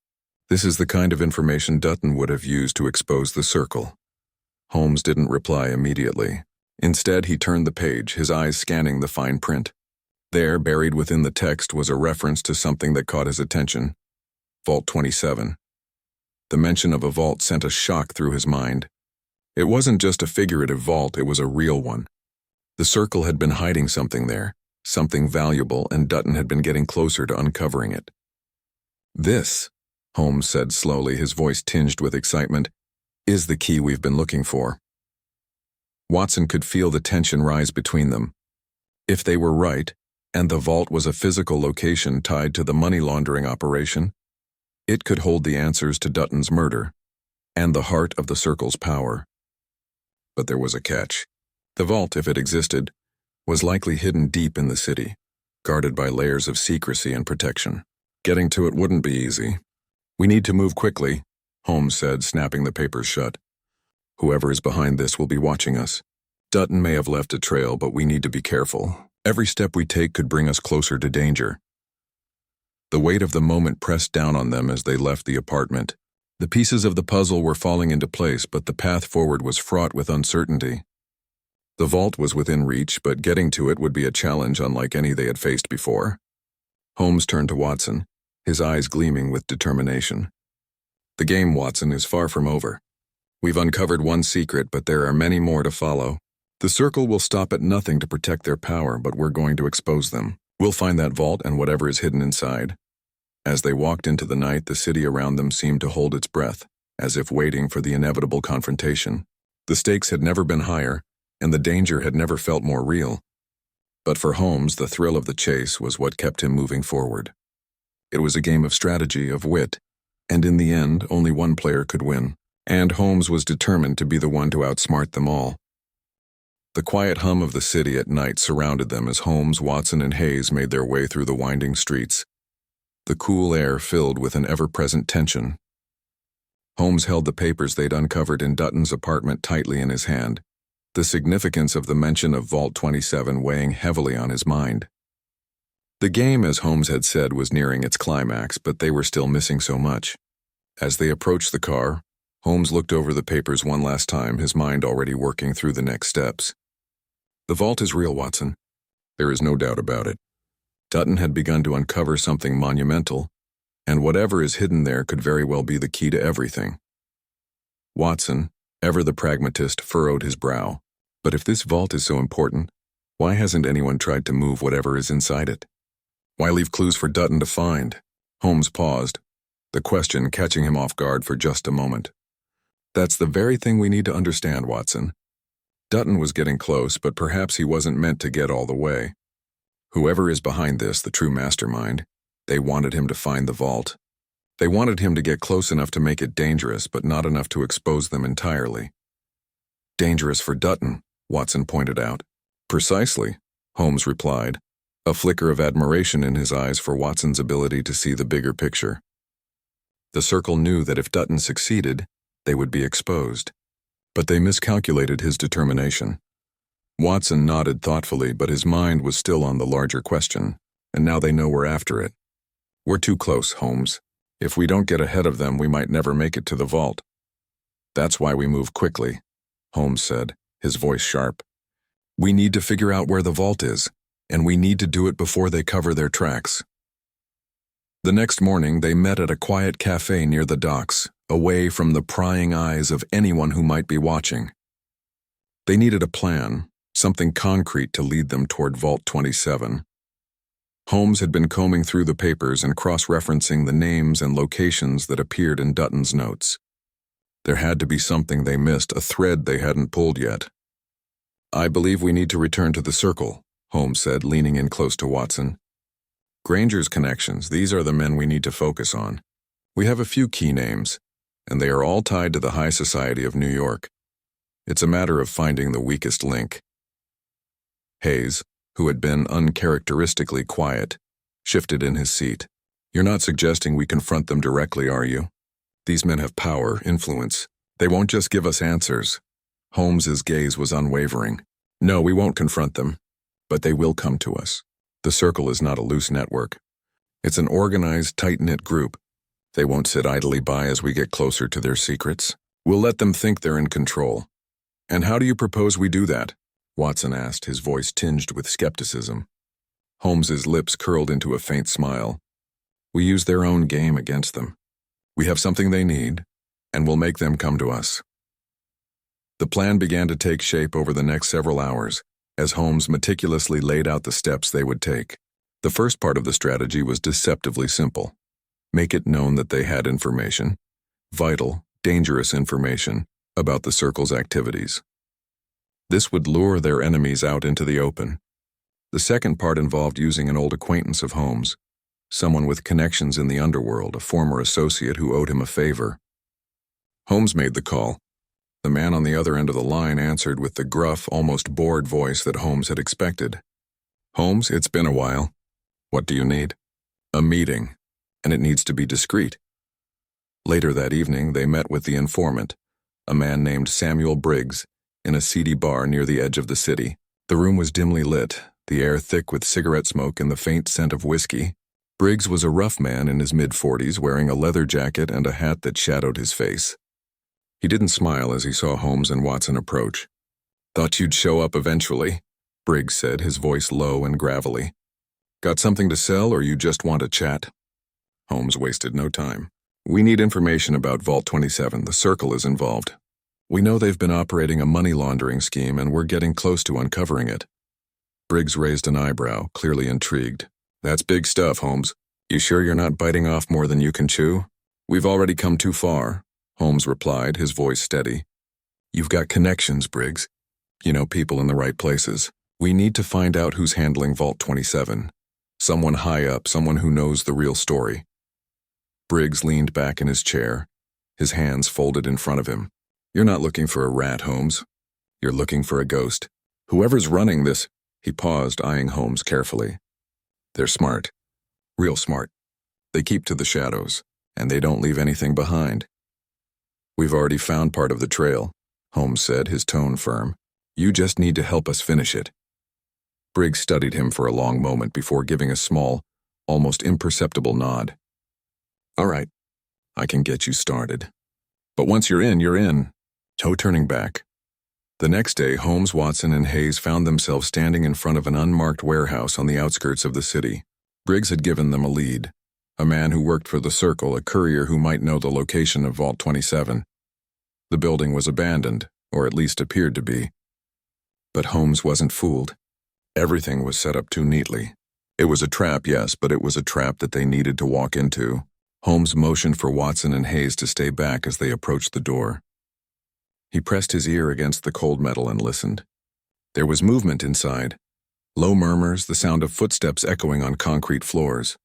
This is the kind of information Dutton would have used to expose the circle. Holmes didn't reply immediately. Instead, he turned the page, his eyes scanning the fine print. There, buried within the text, was a reference to something that caught his attention. Vault 27. The mention of a vault sent a shock through his mind. It wasn't just a figurative vault, it was a real one. The circle had been hiding something there, something valuable, and Dutton had been getting closer to uncovering it. "This," Holmes said slowly, his voice tinged with excitement, "is the key we've been looking for." Watson could feel the tension rise between them. If they were right, and the vault was a physical location tied to the money laundering operation, it could hold the answers to Dutton's murder, and the heart of the circle's power. But there was a catch. The vault, if it existed, was likely hidden deep in the city, guarded by layers of secrecy and protection. Getting to it wouldn't be easy. "We need to move quickly," Holmes said, snapping the papers shut. "Whoever is behind this will be watching us. Dutton may have left a trail, but we need to be careful. Every step we take could bring us closer to danger." The weight of the moment pressed down on them as they left the apartment. The pieces of the puzzle were falling into place, but the path forward was fraught with uncertainty. The vault was within reach, but getting to it would be a challenge unlike any they had faced before. Holmes turned to Watson, his eyes gleaming with determination. "The game, Watson, is far from over. We've uncovered one secret, but there are many more to follow. The circle will stop at nothing to protect their power, but we're going to expose them. We'll find that vault and whatever is hidden inside." As they walked into the night, the city around them seemed to hold its breath, as if waiting for the inevitable confrontation. The stakes had never been higher, and the danger had never felt more real. But for Holmes, the thrill of the chase was what kept him moving forward. It was a game of strategy, of wit, and in the end, only one player could win. And Holmes was determined to be the one to outsmart them all. The quiet hum of the city at night surrounded them as Holmes, Watson, and Hayes made their way through the winding streets, the cool air filled with an ever-present tension. Holmes held the papers they'd uncovered in Dutton's apartment tightly in his hand, the significance of the mention of Vault 27 weighing heavily on his mind. The game, as Holmes had said, was nearing its climax, but they were still missing so much. As they approached the car, Holmes looked over the papers one last time, his mind already working through the next steps. The vault is real, Watson. There is no doubt about it. Dutton had begun to uncover something monumental, and whatever is hidden there could very well be the key to everything. Watson, ever the pragmatist, furrowed his brow. But if this vault is so important, why hasn't anyone tried to move whatever is inside it? Why leave clues for Dutton to find? Holmes paused, the question catching him off guard for just a moment. That's the very thing we need to understand, Watson. Dutton was getting close, but perhaps he wasn't meant to get all the way. Whoever is behind this, the true mastermind, they wanted him to find the vault. They wanted him to get close enough to make it dangerous, but not enough to expose them entirely. Dangerous for Dutton, Watson pointed out. Precisely, Holmes replied, a flicker of admiration in his eyes for Watson's ability to see the bigger picture. The Circle knew that if Dutton succeeded, they would be exposed. But they miscalculated his determination. Watson nodded thoughtfully, but his mind was still on the larger question, and now they know we're after it. We're too close, Holmes. If we don't get ahead of them, we might never make it to the vault. That's why we move quickly, Holmes said, his voice sharp. We need to figure out where the vault is, and we need to do it before they cover their tracks. The next morning, they met at a quiet cafe near the docks, away from the prying eyes of anyone who might be watching. They needed a plan, something concrete to lead them toward Vault 27. Holmes had been combing through the papers and cross-referencing the names and locations that appeared in Dutton's notes. There had to be something they missed, a thread they hadn't pulled yet. I believe we need to return to the Circle, Holmes said, leaning in close to Watson. Granger's connections, these are the men we need to focus on. We have a few key names, and they are all tied to the high society of New York. It's a matter of finding the weakest link. Hayes, who had been uncharacteristically quiet, shifted in his seat. You're not suggesting we confront them directly, are you? These men have power, influence. They won't just give us answers. Holmes's gaze was unwavering. No, we won't confront them, but they will come to us. The Circle is not a loose network. It's an organized, tight-knit group. They won't sit idly by as we get closer to their secrets. We'll let them think they're in control. And how do you propose we do that? Watson asked, his voice tinged with skepticism. Holmes's lips curled into a faint smile. We use their own game against them. We have something they need, and we'll make them come to us. The plan began to take shape over the next several hours, as Holmes meticulously laid out the steps they would take. The first part of the strategy was deceptively simple. Make it known that they had information, vital, dangerous information, about the Circle's activities. This would lure their enemies out into the open. The second part involved using an old acquaintance of Holmes, someone with connections in the underworld, a former associate who owed him a favor. Holmes made the call. The man on the other end of the line answered with the gruff, almost bored voice that Holmes had expected. Holmes, it's been a while. What do you need? A meeting, and it needs to be discreet. Later that evening, they met with the informant, a man named Samuel Briggs, in a seedy bar near the edge of the city. The room was dimly lit, the air thick with cigarette smoke and the faint scent of whiskey. Briggs was a rough man in his mid-40s, wearing a leather jacket and a hat that shadowed his face. He didn't smile as he saw Holmes and Watson approach. Thought you'd show up eventually, Briggs said, his voice low and gravelly. Got something to sell, or you just want to chat? Holmes wasted no time. We need information about Vault 27. The Circle is involved. We know they've been operating a money laundering scheme, and we're getting close to uncovering it. Briggs raised an eyebrow, clearly intrigued. That's big stuff, Holmes. You sure you're not biting off more than you can chew? We've already come too far, Holmes replied, his voice steady. You've got connections, Briggs. You know people in the right places. We need to find out who's handling Vault 27. Someone high up, someone who knows the real story. Briggs leaned back in his chair, his hands folded in front of him. You're not looking for a rat, Holmes. You're looking for a ghost. Whoever's running this, he paused, eyeing Holmes carefully. They're smart. Real smart. They keep to the shadows, and they don't leave anything behind. We've already found part of the trail, Holmes said, his tone firm. You just need to help us finish it. Briggs studied him for a long moment before giving a small, almost imperceptible nod. All right, I can get you started. But once you're in, you're in. No turning back. The next day, Holmes, Watson, and Hayes found themselves standing in front of an unmarked warehouse on the outskirts of the city. Briggs had given them a lead. A man who worked for the Circle, a courier who might know the location of Vault 27. The building was abandoned, or at least appeared to be. But Holmes wasn't fooled. Everything was set up too neatly. It was a trap, yes, but it was a trap that they needed to walk into. Holmes motioned for Watson and Hayes to stay back as they approached the door. He pressed his ear against the cold metal and listened. There was movement inside. Low murmurs, the sound of footsteps echoing on concrete floors.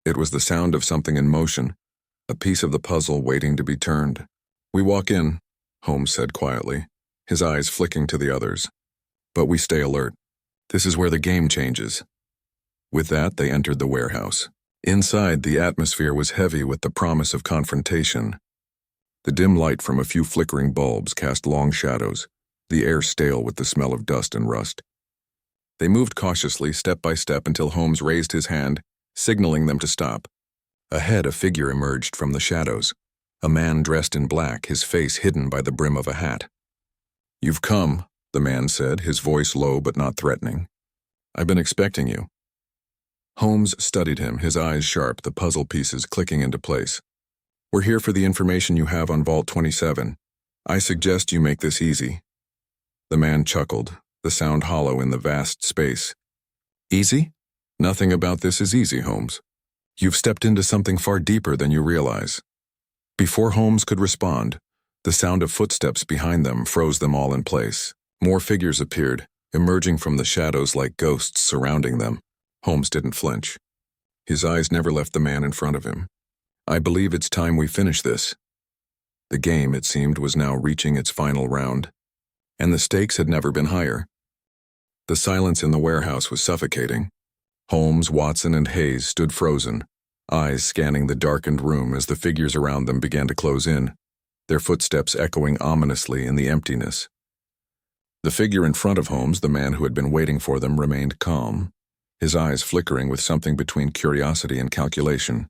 It was the sound of something in motion, a piece of the puzzle waiting to be turned. We walk in, Holmes said quietly, his eyes flicking to the others. But we stay alert. This is where the game changes. With that, they entered the warehouse. Inside, the atmosphere was heavy with the promise of confrontation. The dim light from a few flickering bulbs cast long shadows, the air stale with the smell of dust and rust. They moved cautiously, step by step, until Holmes raised his hand, signaling them to stop. Ahead, a figure emerged from the shadows, a man dressed in black, his face hidden by the brim of a hat. You've come, the man said, his voice low but not threatening. I've been expecting you. Holmes studied him, his eyes sharp, the puzzle pieces clicking into place. We're here for the information you have on Vault 27. I suggest you make this easy. The man chuckled, the sound hollow in the vast space. Easy? Nothing about this is easy, Holmes. You've stepped into something far deeper than you realize. Before Holmes could respond, the sound of footsteps behind them froze them all in place. More figures appeared, emerging from the shadows like ghosts surrounding them. Holmes didn't flinch. His eyes never left the man in front of him. I believe it's time we finish this. The game, it seemed, was now reaching its final round, and the stakes had never been higher. The silence in the warehouse was suffocating. Holmes, Watson, and Hayes stood frozen, eyes scanning the darkened room as the figures around them began to close in, their footsteps echoing ominously in the emptiness. The figure in front of Holmes, the man who had been waiting for them, remained calm, his eyes flickering with something between curiosity and calculation.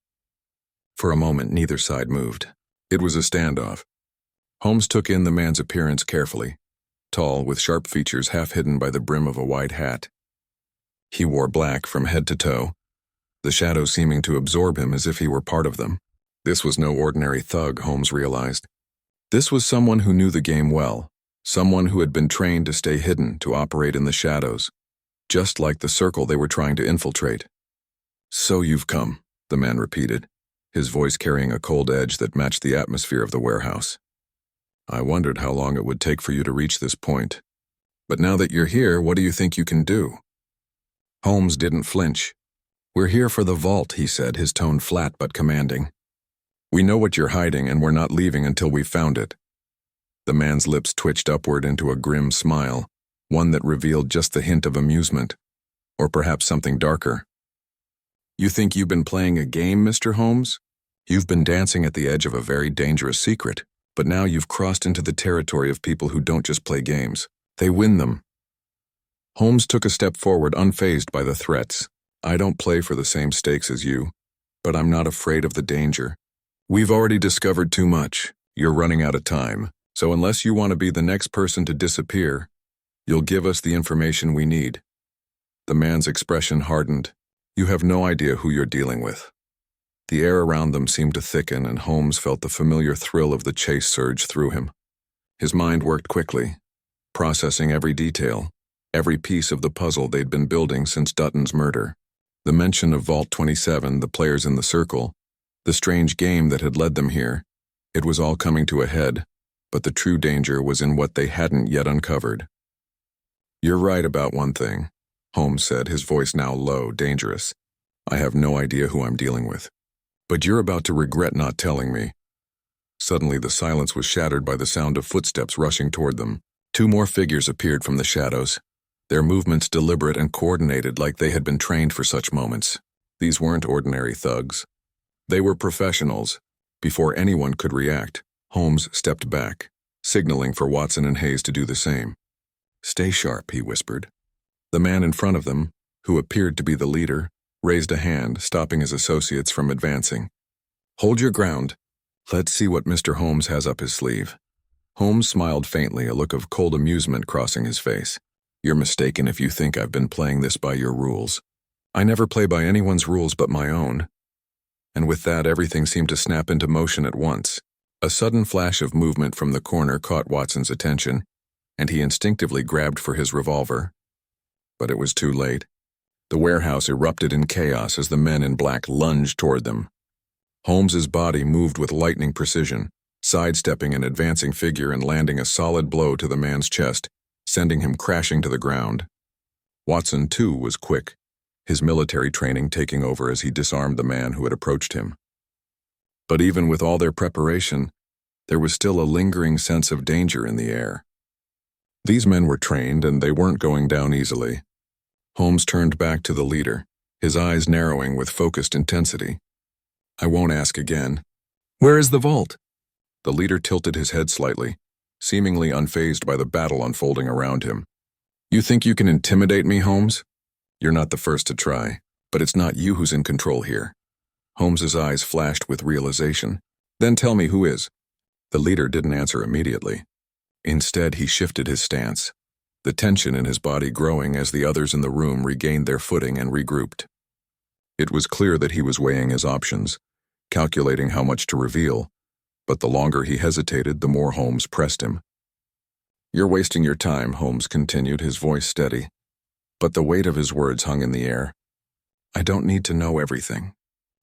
For a moment, neither side moved. It was a standoff. Holmes took in the man's appearance carefully, tall, with sharp features half hidden by the brim of a wide hat. He wore black from head to toe, the shadows seeming to absorb him as if he were part of them. This was no ordinary thug, Holmes realized. This was someone who knew the game well, someone who had been trained to stay hidden, to operate in the shadows, just like the Circle they were trying to infiltrate. So you've come, the man repeated, his voice carrying a cold edge that matched the atmosphere of the warehouse. I wondered how long it would take for you to reach this point. But now that you're here, what do you think you can do? Holmes didn't flinch. We're here for the vault, he said, his tone flat but commanding. We know what you're hiding, and we're not leaving until we've found it. The man's lips twitched upward into a grim smile, one that revealed just the hint of amusement, or perhaps something darker. You think you've been playing a game, Mr. Holmes? You've been dancing at the edge of a very dangerous secret, but now you've crossed into the territory of people who don't just play games. They win them. Holmes took a step forward, unfazed by the threats. I don't play for the same stakes as you, but I'm not afraid of the danger. We've already discovered too much. You're running out of time, so unless you want to be the next person to disappear, you'll give us the information we need. The man's expression hardened. You have no idea who you're dealing with. The air around them seemed to thicken, and Holmes felt the familiar thrill of the chase surge through him. His mind worked quickly, processing every detail, every piece of the puzzle they'd been building since Dutton's murder. The mention of Vault 27, the players in the Circle, the strange game that had led them here. It was all coming to a head, but the true danger was in what they hadn't yet uncovered. You're right about one thing, Holmes said, his voice now low, dangerous. I have no idea who I'm dealing with. But you're about to regret not telling me. Suddenly the silence was shattered by the sound of footsteps rushing toward them. Two more figures appeared from the shadows, their movements deliberate and coordinated like they had been trained for such moments. These weren't ordinary thugs. They were professionals. Before anyone could react, Holmes stepped back, signaling for Watson and Hayes to do the same. "Stay sharp," he whispered. The man in front of them, who appeared to be the leader, raised a hand, stopping his associates from advancing. "Hold your ground. Let's see what Mr. Holmes has up his sleeve." Holmes smiled faintly, a look of cold amusement crossing his face. "You're mistaken if you think I've been playing this by your rules. I never play by anyone's rules but my own." And with that, everything seemed to snap into motion at once. A sudden flash of movement from the corner caught Watson's attention, and he instinctively grabbed for his revolver. But it was too late. The warehouse erupted in chaos as the men in black lunged toward them. Holmes's body moved with lightning precision, sidestepping an advancing figure and landing a solid blow to the man's chest, sending him crashing to the ground. Watson, too, was quick, his military training taking over as he disarmed the man who had approached him. But even with all their preparation, there was still a lingering sense of danger in the air. These men were trained, and they weren't going down easily. Holmes turned back to the leader, his eyes narrowing with focused intensity. "I won't ask again. Where is the vault?" The leader tilted his head slightly, seemingly unfazed by the battle unfolding around him. "You think you can intimidate me, Holmes? You're not the first to try, but it's not you who's in control here." Holmes's eyes flashed with realization. "Then tell me who is." The leader didn't answer immediately. Instead, he shifted his stance, the tension in his body growing as the others in the room regained their footing and regrouped. It was clear that he was weighing his options, calculating how much to reveal, but the longer he hesitated, the more Holmes pressed him. "You're wasting your time," Holmes continued, his voice steady. But the weight of his words hung in the air. "I don't need to know everything.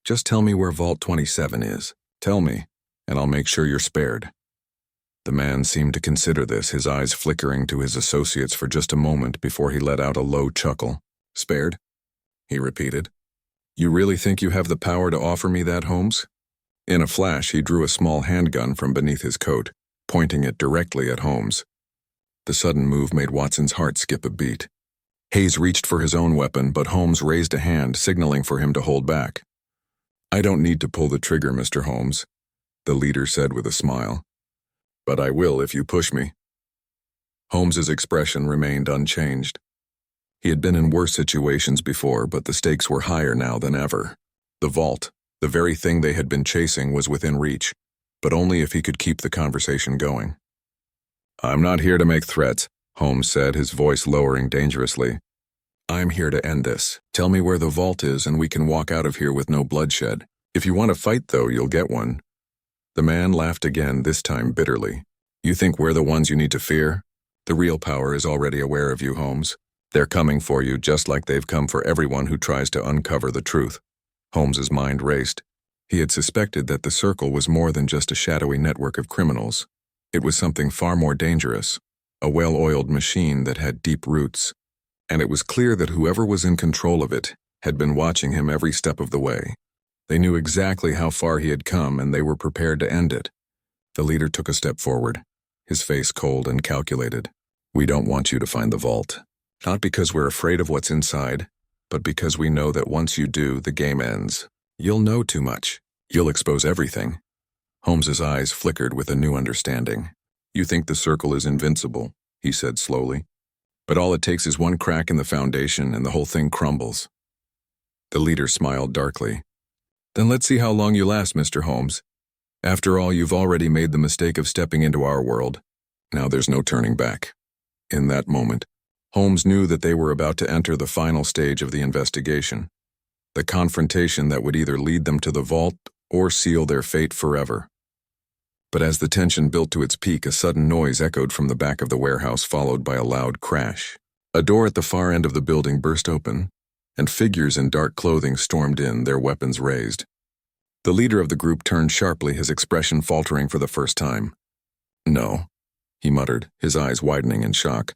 Just tell me where Vault 27 is. Tell me, and I'll make sure you're spared." The man seemed to consider this, his eyes flickering to his associates for just a moment before he let out a low chuckle. "Spared?" he repeated. "You really think you have the power to offer me that, Holmes?" In a flash, he drew a small handgun from beneath his coat, pointing it directly at Holmes. The sudden move made Watson's heart skip a beat. Hayes reached for his own weapon, but Holmes raised a hand, signaling for him to hold back. "I don't need to pull the trigger, Mr. Holmes," the leader said with a smile. "But I will if you push me." Holmes's expression remained unchanged. He had been in worse situations before, but the stakes were higher now than ever. The vault, the very thing they had been chasing, was within reach, but only if he could keep the conversation going. "I'm not here to make threats," Holmes said, his voice lowering dangerously. "I'm here to end this. Tell me where the vault is and we can walk out of here with no bloodshed. If you want to fight, though, you'll get one." The man laughed again, this time bitterly. "You think we're the ones you need to fear? The real power is already aware of you, Holmes. They're coming for you just like they've come for everyone who tries to uncover the truth." Holmes's mind raced. He had suspected that the Circle was more than just a shadowy network of criminals. It was something far more dangerous, a well-oiled machine that had deep roots. And it was clear that whoever was in control of it had been watching him every step of the way. They knew exactly how far he had come, and they were prepared to end it. The leader took a step forward, his face cold and calculated. "We don't want you to find the vault. Not because we're afraid of what's inside, but because we know that once you do, the game ends. You'll know too much. You'll expose everything." Holmes's eyes flickered with a new understanding. "You think the Circle is invincible," he said slowly. "But all it takes is one crack in the foundation and the whole thing crumbles." The leader smiled darkly. "Then let's see how long you last, Mr. Holmes. After all, you've already made the mistake of stepping into our world. Now there's no turning back." In that moment, Holmes knew that they were about to enter the final stage of the investigation, the confrontation that would either lead them to the vault or seal their fate forever. But as the tension built to its peak, a sudden noise echoed from the back of the warehouse, followed by a loud crash. A door at the far end of the building burst open, and figures in dark clothing stormed in, their weapons raised. The leader of the group turned sharply, his expression faltering for the first time. "No," he muttered, his eyes widening in shock.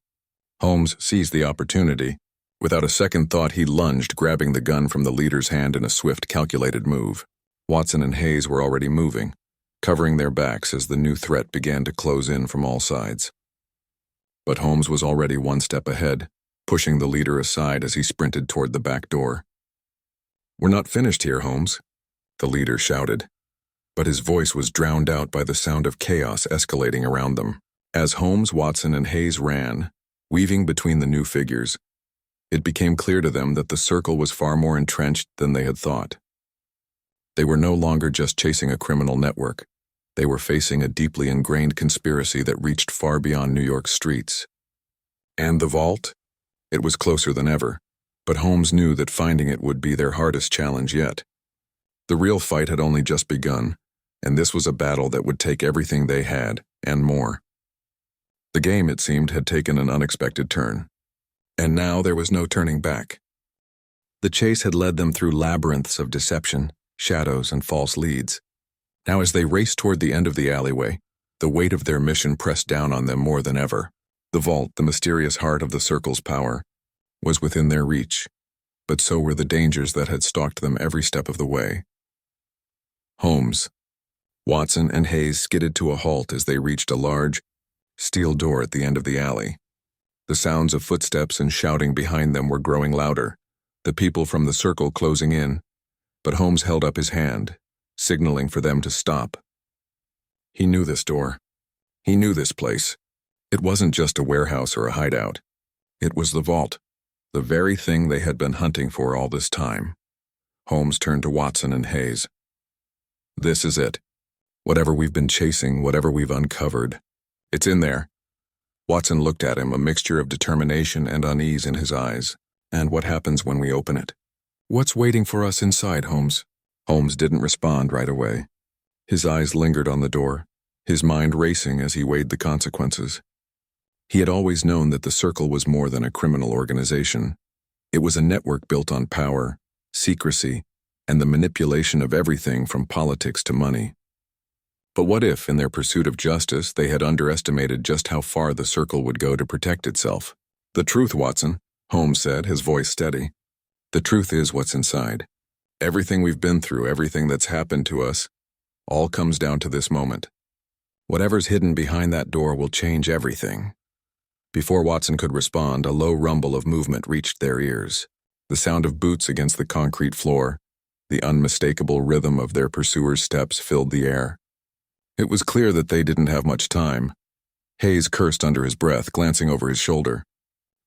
Holmes seized the opportunity, Without a second thought, he lunged, grabbing the gun from the leader's hand in a swift, calculated move. Watson and Hayes were already moving, covering their backs as the new threat began to close in from all sides. But Holmes was already one step ahead, pushing the leader aside as he sprinted toward the back door. "We're not finished here, Holmes," the leader shouted, but his voice was drowned out by the sound of chaos escalating around them. As Holmes, Watson, and Hayes ran, weaving between the new figures, it became clear to them that the circle was far more entrenched than they had thought. They were no longer just chasing a criminal network. They were facing a deeply ingrained conspiracy that reached far beyond New York's streets. And the vault? It was closer than ever, but Holmes knew that finding it would be their hardest challenge yet. The real fight had only just begun, and this was a battle that would take everything they had, and more. The game, it seemed, had taken an unexpected turn. And now there was no turning back. The chase had led them through labyrinths of deception, shadows, and false leads. Now as they raced toward the end of the alleyway, the weight of their mission pressed down on them more than ever. The vault, the mysterious heart of the circle's power, was within their reach, but so were the dangers that had stalked them every step of the way. Holmes, Watson, and Hayes skidded to a halt as they reached a large, steel door at the end of the alley. The sounds of footsteps and shouting behind them were growing louder, the people from the circle closing in, but Holmes held up his hand, signaling for them to stop. He knew this door. He knew this place. It wasn't just a warehouse or a hideout. It was the vault, the very thing they had been hunting for all this time. Holmes turned to Watson and Hayes. "This is it. Whatever we've been chasing, whatever we've uncovered, it's in there." Watson looked at him, a mixture of determination and unease in his eyes. "And what happens when we open it?" "What's waiting for us inside, Holmes?" Holmes didn't respond right away. His eyes lingered on the door, his mind racing as he weighed the consequences. He had always known that the Circle was more than a criminal organization. It was a network built on power, secrecy, and the manipulation of everything from politics to money. But what if, in their pursuit of justice, they had underestimated just how far the Circle would go to protect itself? "The truth, Watson," Holmes said, his voice steady. "The truth is what's inside. Everything we've been through, everything that's happened to us, all comes down to this moment. Whatever's hidden behind that door will change everything." Before Watson could respond, a low rumble of movement reached their ears. The sound of boots against the concrete floor, the unmistakable rhythm of their pursuers' steps filled the air. It was clear that they didn't have much time. Hayes cursed under his breath, glancing over his shoulder.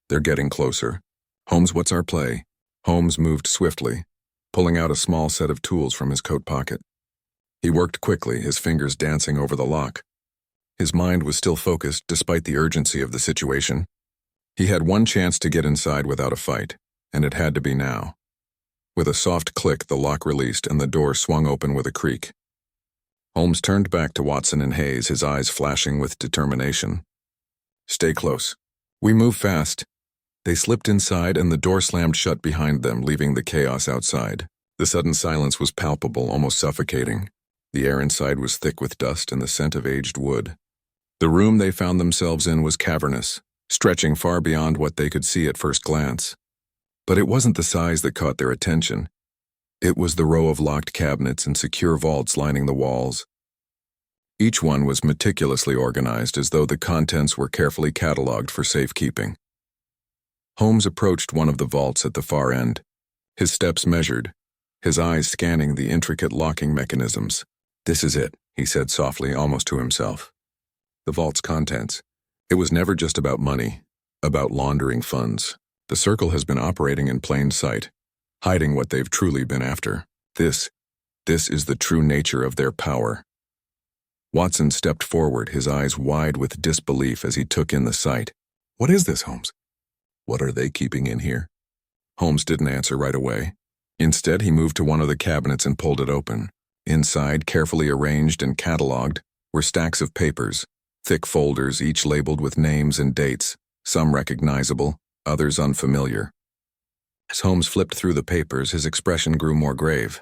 "They're getting closer. Holmes, what's our play?" Holmes moved swiftly, pulling out a small set of tools from his coat pocket. He worked quickly, his fingers dancing over the lock. His mind was still focused despite the urgency of the situation. He had one chance to get inside without a fight, and it had to be now. With a soft click, the lock released and the door swung open with a creak. Holmes turned back to Watson and Hayes, his eyes flashing with determination. "Stay close. We move fast." They slipped inside and the door slammed shut behind them, leaving the chaos outside. The sudden silence was palpable, almost suffocating. The air inside was thick with dust and the scent of aged wood. The room they found themselves in was cavernous, stretching far beyond what they could see at first glance. But it wasn't the size that caught their attention. It was the row of locked cabinets and secure vaults lining the walls. Each one was meticulously organized, as though the contents were carefully cataloged for safekeeping. Holmes approached one of the vaults at the far end, his steps measured, his eyes scanning the intricate locking mechanisms. "This is it," he said softly, almost to himself. The vault's contents. It was never just about money, about laundering funds. The Circle has been operating in plain sight, hiding what they've truly been after. This is the true nature of their power. Watson stepped forward, his eyes wide with disbelief as he took in the sight. "What is this, Holmes? What are they keeping in here?" Holmes didn't answer right away. Instead, he moved to one of the cabinets and pulled it open. Inside, carefully arranged and cataloged, were stacks of papers, thick folders, each labeled with names and dates, some recognizable, others unfamiliar. As Holmes flipped through the papers, his expression grew more grave.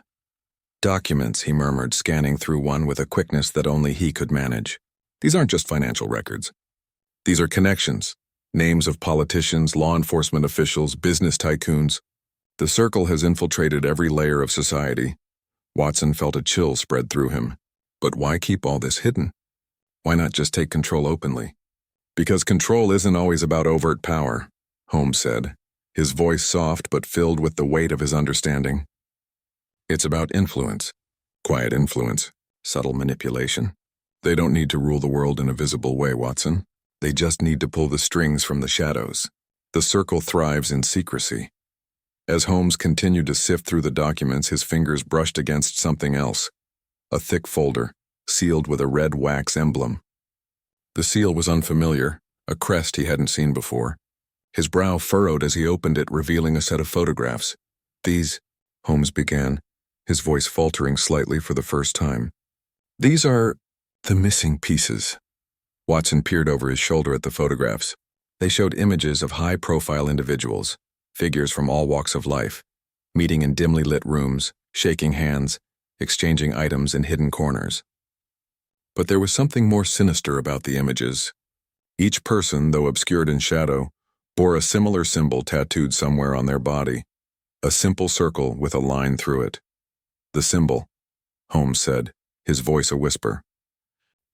"Documents," he murmured, scanning through one with a quickness that only he could manage. "These aren't just financial records. These are connections, Names of politicians, law enforcement officials, business tycoons. The circle has infiltrated every layer of society. Watson felt a chill spread through him. But why keep all this hidden? Why not just take control openly? Because control isn't always about overt power, Holmes said, his voice soft but filled with the weight of his understanding. It's about influence. Quiet influence. Subtle manipulation. They don't need to rule the world in a visible way, Watson. They just need to pull the strings from the shadows. The circle thrives in secrecy. As Holmes continued to sift through the documents, his fingers brushed against something else. A thick folder, sealed with a red wax emblem. The seal was unfamiliar, a crest he hadn't seen before. His brow furrowed as he opened it, revealing a set of photographs. These, Holmes began, his voice faltering slightly for the first time. These are the missing pieces. Watson peered over his shoulder at the photographs. They showed images of high-profile individuals, figures from all walks of life, meeting in dimly lit rooms, shaking hands, exchanging items in hidden corners. But there was something more sinister about the images. Each person, though obscured in shadow, bore a similar symbol tattooed somewhere on their body, a simple circle with a line through it. The symbol, Holmes said, his voice a whisper.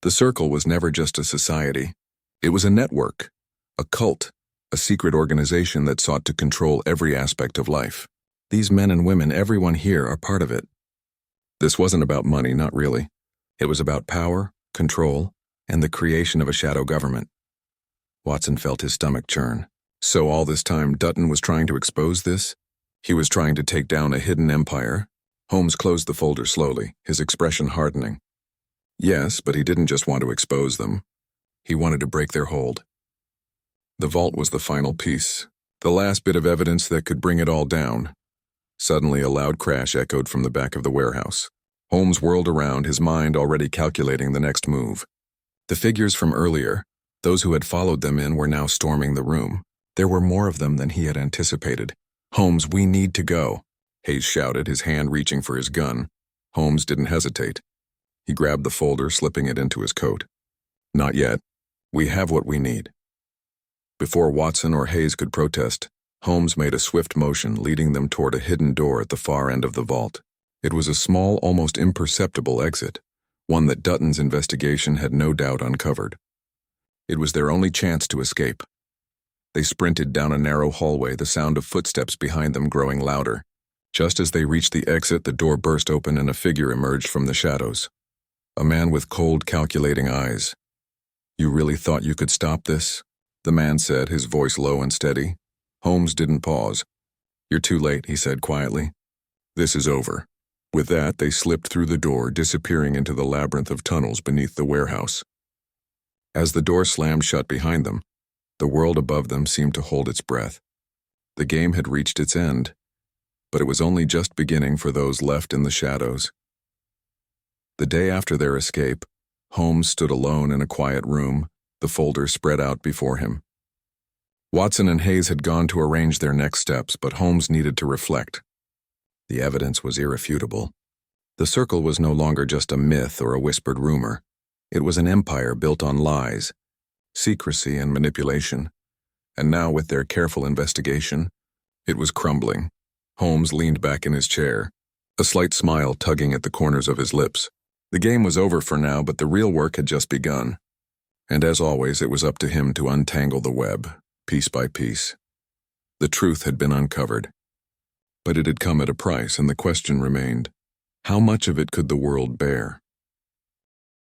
The circle was never just a society. It was a network, a cult, a secret organization that sought to control every aspect of life. These men and women, everyone here, are part of it. This wasn't about money, not really. It was about power, control, and the creation of a shadow government. Watson felt his stomach churn. So all this time, Dutton was trying to expose this? He was trying to take down a hidden empire? Holmes closed the folder slowly, his expression hardening. Yes, but he didn't just want to expose them. He wanted to break their hold. The vault was the final piece, the last bit of evidence that could bring it all down. Suddenly, a loud crash echoed from the back of the warehouse. Holmes whirled around, his mind already calculating the next move. The figures from earlier, those who had followed them in, were now storming the room. There were more of them than he had anticipated. "Holmes, we need to go," Hayes shouted, his hand reaching for his gun. Holmes didn't hesitate. He grabbed the folder, slipping it into his coat. "Not yet. We have what we need." Before Watson or Hayes could protest, Holmes made a swift motion, leading them toward a hidden door at the far end of the vault. It was a small, almost imperceptible exit, one that Dutton's investigation had no doubt uncovered. It was their only chance to escape. They sprinted down a narrow hallway, the sound of footsteps behind them growing louder. Just as they reached the exit, the door burst open and a figure emerged from the shadows. A man with cold, calculating eyes. "You really thought you could stop this?" the man said, his voice low and steady. Holmes didn't pause. "You're too late," he said quietly. "This is over." With that, they slipped through the door, disappearing into the labyrinth of tunnels beneath the warehouse. As the door slammed shut behind them, the world above them seemed to hold its breath. The game had reached its end, but it was only just beginning for those left in the shadows. The day after their escape, Holmes stood alone in a quiet room, the folder spread out before him. Watson and Hayes had gone to arrange their next steps, but Holmes needed to reflect. The evidence was irrefutable. The circle was no longer just a myth or a whispered rumor. It was an empire built on lies, secrecy, and manipulation. And now, with their careful investigation, it was crumbling. Holmes leaned back in his chair, a slight smile tugging at the corners of his lips. The game was over for now, but the real work had just begun. And as always, it was up to him to untangle the web, piece by piece. The truth had been uncovered. But it had come at a price, and the question remained, how much of it could the world bear?